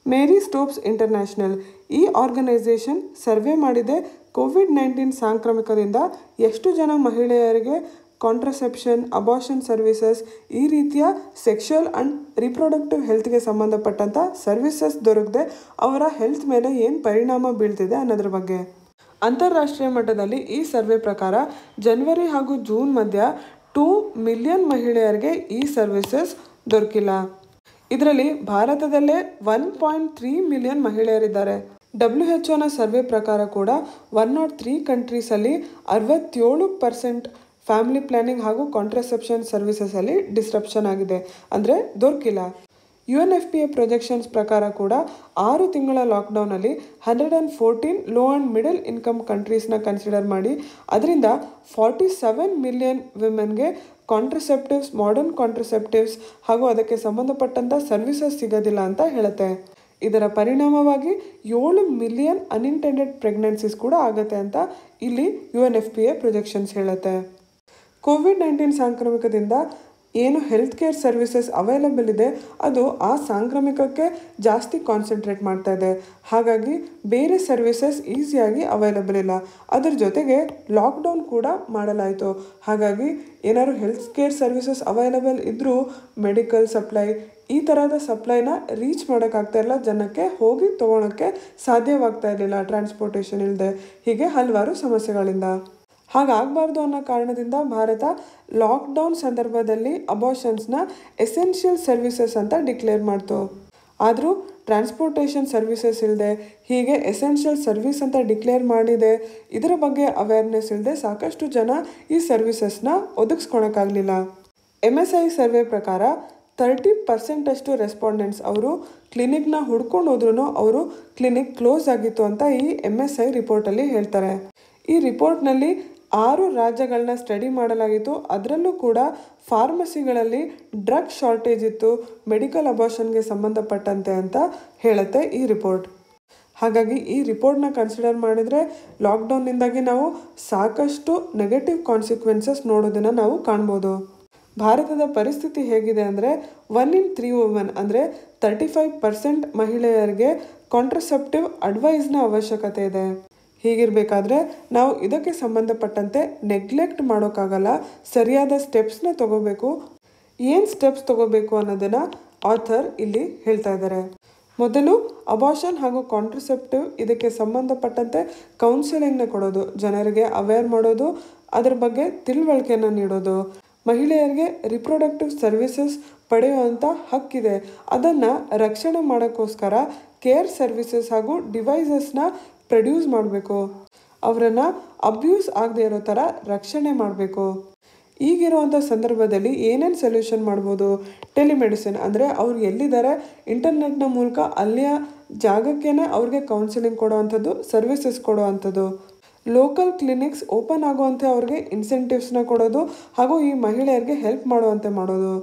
ಮೇರಿ ಸ್ಟೋಪ್ಸ್ ಇಂಟರ್ನ್ಯಾಷನಲ್ ಈ ಆರ್ಗನೈಸೇಷನ್ ಸರ್ವೆ ಮಾಡಿದೆ ಕೋವಿಡ್-19 ಸಾಂಕ್ರಾಮಿಕದಿಂದ ಎಷ್ಟು ಜನ ಮಹಿಳೆಯರಿಗೆ ಕಾಂಟ್ರಸೆಪ್ಷನ್, ಅಬಾರ್ಷನ್ ಸರ್ವಿಸಸ್, ಈ ರೀತಿಯ ಸೆಕ್ಷುವಲ್ ಆ್ಯಂಡ್ ರಿಪ್ರೊಡಕ್ಟಿವ್ ಹೆಲ್ತ್ಗೆ ಸಂಬಂಧಪಟ್ಟಂಥ ಸರ್ವಿಸಸ್ ದೊರಕದೆ ಅವರ ಹೆಲ್ತ್ ಮೇಲೆ ಏನು ಪರಿಣಾಮ ಬೀಳ್ತಿದೆ ಅನ್ನೋದ್ರ ಬಗ್ಗೆ. ಅಂತಾರಾಷ್ಟ್ರೀಯ ಮಟ್ಟದಲ್ಲಿ ಈ ಸರ್ವೆ ಪ್ರಕಾರ ಜನವರಿ ಹಾಗೂ ಜೂನ್ ಮಧ್ಯ 2 ಮಿಲಿಯನ್ ಮಹಿಳೆಯರಿಗೆ ಈ ಸರ್ವಿಸಸ್ ದೊರಕಿಲ್ಲ. ಇದರಲ್ಲಿ ಭಾರತದಲ್ಲೇ 1.3 ಮಿಲಿಯನ್ ಮಹಿಳೆಯರಿದ್ದಾರೆ. WHO ಸರ್ವೆ ಪ್ರಕಾರ ಕೂಡ 103 ಕಂಟ್ರೀಸಲ್ಲಿ 67% ಫ್ಯಾಮಿಲಿ ಪ್ಲಾನಿಂಗ್ ಹಾಗೂ ಕಾಂಟ್ರಸೆಪ್ಷನ್ ಸರ್ವಿಸಸಲ್ಲಿ ಡಿಸ್ರಪ್ಷನ್ ಆಗಿದೆ, ಅಂದರೆ ದೊರಕಿಲ್ಲ. UNFPA ಪ್ರೊಜೆಕ್ಷನ್ಸ್ ಪ್ರಕಾರ ಕೂಡ 6 ತಿಂಗಳ ಲಾಕ್ಡೌನಲ್ಲಿ 114 ಲೋ ಆ್ಯಂಡ್ ಮಿಡಲ್ ಇನ್ಕಮ್ ಕಂಟ್ರೀಸ್ನ ಕನ್ಸಿಡರ್ ಮಾಡಿ ಅದರಿಂದ 47 ಮಿಲಿಯನ್ ವಿಮೆನ್ಗೆ ಕಾಂಟ್ರಸೆಪ್ಟಿವ್ಸ್, ಮಾಡರ್ನ್ ಕಾಂಟ್ರಸೆಪ್ಟಿವ್ಸ್ ಹಾಗೂ ಅದಕ್ಕೆ ಸಂಬಂಧಪಟ್ಟಂಥ ಸರ್ವಿಸಸ್ ಸಿಗೋದಿಲ್ಲ ಅಂತ ಹೇಳುತ್ತೆ. ಇದರ ಪರಿಣಾಮವಾಗಿ 7 ಮಿಲಿಯನ್ ಅನ್ಇಂಟೆಂಡೆಡ್ ಪ್ರೆಗ್ನೆನ್ಸೀಸ್ ಕೂಡ ಆಗುತ್ತೆ ಅಂತ ಇಲ್ಲಿ UNFPA ಪ್ರೊಜೆಕ್ಷನ್ಸ್ ಹೇಳುತ್ತೆ. ಕೋವಿಡ್-19 ಸಾಂಕ್ರಾಮಿಕದಿಂದ ಏನು ಹೆಲ್ತ್ ಕೇರ್ ಸರ್ವಿಸಸ್ ಅವೈಲಬಲ್ ಇದೆ ಅದು ಆ ಸಾಂಕ್ರಾಮಿಕಕ್ಕೆ ಜಾಸ್ತಿ ಕಾನ್ಸಂಟ್ರೇಟ್ ಮಾಡ್ತಾ ಇದೆ. ಹಾಗಾಗಿ ಬೇರೆ ಸರ್ವಿಸಸ್ ಈಸಿಯಾಗಿ ಅವೈಲಬಲ್ ಇಲ್ಲ. ಅದ್ರ ಜೊತೆಗೆ ಲಾಕ್ಡೌನ್ ಕೂಡ ಮಾಡಲಾಯಿತು. ಹಾಗಾಗಿ ಏನಾದ್ರು ಹೆಲ್ತ್ ಕೇರ್ ಸರ್ವಿಸಸ್ ಅವೈಲಬಲ್ ಇದ್ದರೂ ಮೆಡಿಕಲ್ ಸಪ್ಲೈ, ಈ ಥರದ ಸಪ್ಲೈನ ರೀಚ್ ಮಾಡೋಕ್ಕಾಗ್ತಾ ಇಲ್ಲ, ಜನಕ್ಕೆ ಹೋಗಿ ತೊಗೊಳಕ್ಕೆ ಸಾಧ್ಯವಾಗ್ತಾ ಇರಲಿಲ್ಲ, ಟ್ರಾನ್ಸ್ಪೋರ್ಟೇಷನ್ ಇಲ್ಲದೆ, ಹೀಗೆ ಹಲವಾರು ಸಮಸ್ಯೆಗಳಿಂದ. ಹಾಗಾಗಬಾರ್ದು ಅನ್ನೋ ಕಾರಣದಿಂದ ಭಾರತ ಲಾಕ್ಡೌನ್ ಸಂದರ್ಭದಲ್ಲಿ ಅಬಾರ್ಷನ್ಸ್ನ ಎಸೆನ್ಷಿಯಲ್ ಸರ್ವಿಸಸ್ ಅಂತ ಡಿಕ್ಲೇರ್ ಮಾಡ್ತು. ಆದರೂ ಟ್ರಾನ್ಸ್ಪೋರ್ಟೇಷನ್ ಸರ್ವಿಸಸ್ ಇಲ್ಲದೆ ಹೀಗೆ ಎಸೆನ್ಷಿಯಲ್ ಸರ್ವಿಸ್ ಅಂತ ಡಿಕ್ಲೇರ್ ಮಾಡಿದೆ. ಇದರ ಬಗ್ಗೆ ಅವೇರ್ನೆಸ್ ಇಲ್ಲದೆ ಸಾಕಷ್ಟು ಜನ ಈ ಸರ್ವಿಸಸ್ನ ಒದಗಿಸ್ಕೊಳಕ್ಕಾಗಲಿಲ್ಲ. MSI ಸರ್ವೆ ಪ್ರಕಾರ 30% ರೆಸ್ಪಾಂಡೆಂಟ್ಸ್ ಅವರು ಕ್ಲಿನಿಕ್ನ ಹುಡ್ಕೊಂಡು ಹೋದ್ರೂ ಅವರು ಕ್ಲಿನಿಕ್ ಕ್ಲೋಸ್ ಆಗಿತ್ತು ಅಂತ ಈ MSI ರಿಪೋರ್ಟಲ್ಲಿ ಹೇಳ್ತಾರೆ. ಈ ರಿಪೋರ್ಟ್ನಲ್ಲಿ 6 ರಾಜ್ಯಗಳನ್ನ ಸ್ಟಡಿ ಮಾಡಲಾಗಿತ್ತು. ಅದರಲ್ಲೂ ಕೂಡ ಫಾರ್ಮಸಿಗಳಲ್ಲಿ ಡ್ರಗ್ ಶಾರ್ಟೇಜ್ ಇತ್ತು ಮೆಡಿಕಲ್ ಅಬಾರ್ಷನ್ಗೆ ಸಂಬಂಧಪಟ್ಟಂತೆ ಅಂತ ಹೇಳುತ್ತೆ ಈ ರಿಪೋರ್ಟ್. ಹಾಗಾಗಿ ಈ ರಿಪೋರ್ಟ್ನ ಕನ್ಸಿಡರ್ ಮಾಡಿದರೆ ಲಾಕ್ಡೌನ್ನಿಂದಾಗಿ ನಾವು ಸಾಕಷ್ಟು ನೆಗೆಟಿವ್ ಕಾನ್ಸಿಕ್ವೆನ್ಸಸ್ ನೋಡೋದನ್ನು ನಾವು ಕಾಣ್ಬೋದು. ಭಾರತದ ಪರಿಸ್ಥಿತಿ ಹೇಗಿದೆ ಅಂದರೆ 1 in 3 ವುಮೆನ್ ಅಂದರೆ 35% ಮಹಿಳೆಯರಿಗೆ ಕಾಂಟ್ರಸೆಪ್ಟಿವ್ ಅಡ್ವೈಸ್ನ ಅವಶ್ಯಕತೆ ಇದೆ. ಹೀಗಿರಬೇಕಾದ್ರೆ ನಾವು ಇದಕ್ಕೆ ಸಂಬಂಧಪಟ್ಟಂತೆ ನೆಗ್ಲೆಕ್ಟ್ ಮಾಡೋಕ್ಕಾಗಲ್ಲ, ಸರಿಯಾದ ಸ್ಟೆಪ್ಸ್ನ ತಗೋಬೇಕು. ಏನು ಸ್ಟೆಪ್ಸ್ ತಗೋಬೇಕು ಅನ್ನೋದನ್ನು ಆಥರ್ ಇಲ್ಲಿ ಹೇಳ್ತಾ ಇದ್ದಾರೆ. ಮೊದಲು ಅಬಾರ್ಷನ್ ಹಾಗೂ ಕಾಂಟ್ರಸೆಪ್ಟಿವ್ ಇದಕ್ಕೆ ಸಂಬಂಧಪಟ್ಟಂತೆ ಕೌನ್ಸಿಲಿಂಗ್ನ ಕೊಡೋದು, ಜನರಿಗೆ ಅವೇರ್ ಮಾಡೋದು, ಅದರ ಬಗ್ಗೆ ತಿಳುವಳಿಕೆಯನ್ನು ನೀಡೋದು. ಮಹಿಳೆಯರಿಗೆ ರಿಪ್ರೊಡಕ್ಟಿವ್ ಸರ್ವಿಸಸ್ ಪಡೆಯುವಂಥ ಹಕ್ಕಿದೆ, ಅದನ್ನು ರಕ್ಷಣೆ ಮಾಡೋಕ್ಕೋಸ್ಕರ ಕೇರ್ ಸರ್ವಿಸಸ್ ಹಾಗೂ ಡಿವೈಸಸ್ನ ಪ್ರೊಡ್ಯೂಸ್ ಮಾಡಬೇಕು. ಅವರನ್ನು ಅಬ್ಯೂಸ್ ಆಗದೆ ಇರೋ ಥರ ರಕ್ಷಣೆ ಮಾಡಬೇಕು. ಈಗಿರುವಂಥ ಸಂದರ್ಭದಲ್ಲಿ ಏನೇನು ಸೊಲ್ಯೂಷನ್ ಮಾಡ್ಬೋದು? ಟೆಲಿಮೆಡಿಸಿನ್ ಅಂದರೆ ಅವ್ರು ಎಲ್ಲಿದ್ದಾರೆ ಇಂಟರ್ನೆಟ್ನ ಮೂಲಕ ಅಲ್ಲಿಯ ಜಾಗಕ್ಕೇ ಅವ್ರಿಗೆ ಕೌನ್ಸಿಲಿಂಗ್ ಕೊಡೋವಂಥದ್ದು, ಸರ್ವಿಸಸ್ ಕೊಡೋವಂಥದ್ದು. ಲೋಕಲ್ ಕ್ಲಿನಿಕ್ಸ್ ಓಪನ್ ಆಗುವಂತೆ ಅವ್ರಿಗೆ ಇನ್ಸೆಂಟಿವ್ಸ್ನ ಕೊಡೋದು ಹಾಗೂ ಈ ಮಹಿಳೆಯರಿಗೆ ಹೆಲ್ಪ್ ಮಾಡುವಂತೆ ಮಾಡೋದು.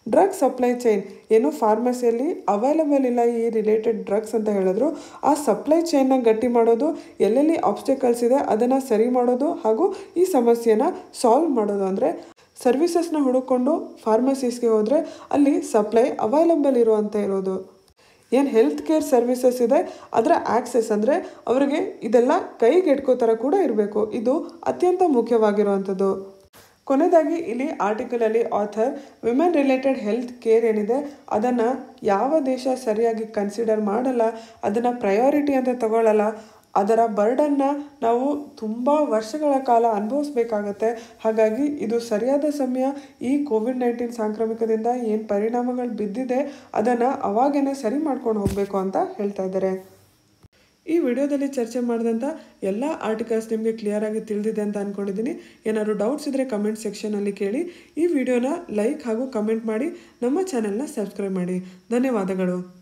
ಡ್ರಗ್ ಸಪ್ಲೈ ಚೈನ್, ಏನು ಫಾರ್ಮಸಿಯಲ್ಲಿ ಅವೈಲಬಲ್ ಇಲ್ಲ ಈ ರಿಲೇಟೆಡ್ ಡ್ರಗ್ಸ್ ಅಂತ ಹೇಳಿದ್ರು, ಆ ಸಪ್ಲೈ ಚೈನ್ನ ಗಟ್ಟಿ ಮಾಡೋದು, ಎಲ್ಲೆಲ್ಲಿ ಆಬ್ಸ್ಟೆಕಲ್ಸ್ ಇದೆ ಅದನ್ನು ಸರಿ ಮಾಡೋದು ಹಾಗೂ ಈ ಸಮಸ್ಯೆನ ಸಾಲ್ವ್ ಮಾಡೋದು. ಅಂದರೆ ಸರ್ವಿಸಸ್ನ ಹುಡುಕೊಂಡು ಫಾರ್ಮಸೀಸ್ಗೆ ಹೋದರೆ ಅಲ್ಲಿ ಸಪ್ಲೈ ಅವೈಲಬಲ್ ಇರುವಂತೆ ಇರೋದು. ಏನು ಹೆಲ್ತ್ ಕೇರ್ ಸರ್ವಿಸಸ್ ಇದೆ ಅದರ ಆಕ್ಸೆಸ್, ಅಂದರೆ ಅವರಿಗೆ ಇದೆಲ್ಲ ಕೈಗೆಟ್ಕೋ ಥರ ಕೂಡ ಇರಬೇಕು. ಇದು ಅತ್ಯಂತ ಮುಖ್ಯವಾಗಿರುವಂಥದ್ದು. ಕೊನೆಯದಾಗಿ ಇಲ್ಲಿ ಆರ್ಟಿಕಲಲ್ಲಿ author women related health care ಏನಿದೆ ಅದನ್ನು ಯಾವ ದೇಶ ಸರಿಯಾಗಿ ಕನ್ಸಿಡರ್ ಮಾಡಲ್ಲ, ಅದನ್ನು ಪ್ರಯಾರಿಟಿ ಅಂತ ತಗೊಳ್ಳಲ್ಲ, ಅದರ ಬರ್ಡನ್ನು ನಾವು ತುಂಬ ವರ್ಷಗಳ ಕಾಲ ಅನುಭವಿಸ್ಬೇಕಾಗತ್ತೆ. ಹಾಗಾಗಿ ಇದು ಸರಿಯಾದ ಸಮಯ. ಈ ಕೋವಿಡ್-19 ಸಾಂಕ್ರಾಮಿಕದಿಂದ ಏನು ಪರಿಣಾಮಗಳು ಬಿದ್ದಿದೆ ಅದನ್ನು ಅವಾಗೇ ಸರಿ ಮಾಡ್ಕೊಂಡು ಹೋಗಬೇಕು ಅಂತ ಹೇಳ್ತಾ ಇದ್ದಾರೆ. ಈ ವಿಡಿಯೋದಲ್ಲಿ ಚರ್ಚೆ ಮಾಡಿದಂಥ ಎಲ್ಲ ಆರ್ಟಿಕಲ್ಸ್ ನಿಮಗೆ ಕ್ಲಿಯರ್ ಆಗಿ ತಿಳಿದಿದೆ ಅಂತ ಅಂದ್ಕೊಂಡಿದ್ದೀನಿ. ಏನಾದ್ರು ಡೌಟ್ಸ್ ಇದ್ದರೆ ಕಮೆಂಟ್ ಸೆಕ್ಷನಲ್ಲಿ ಕೇಳಿ. ಈ ವಿಡಿಯೋನ ಲೈಕ್ ಹಾಗೂ ಕಮೆಂಟ್ ಮಾಡಿ ನಮ್ಮ ಚಾನೆಲ್ನ ಸಬ್ಸ್ಕ್ರೈಬ್ ಮಾಡಿ. ಧನ್ಯವಾದಗಳು.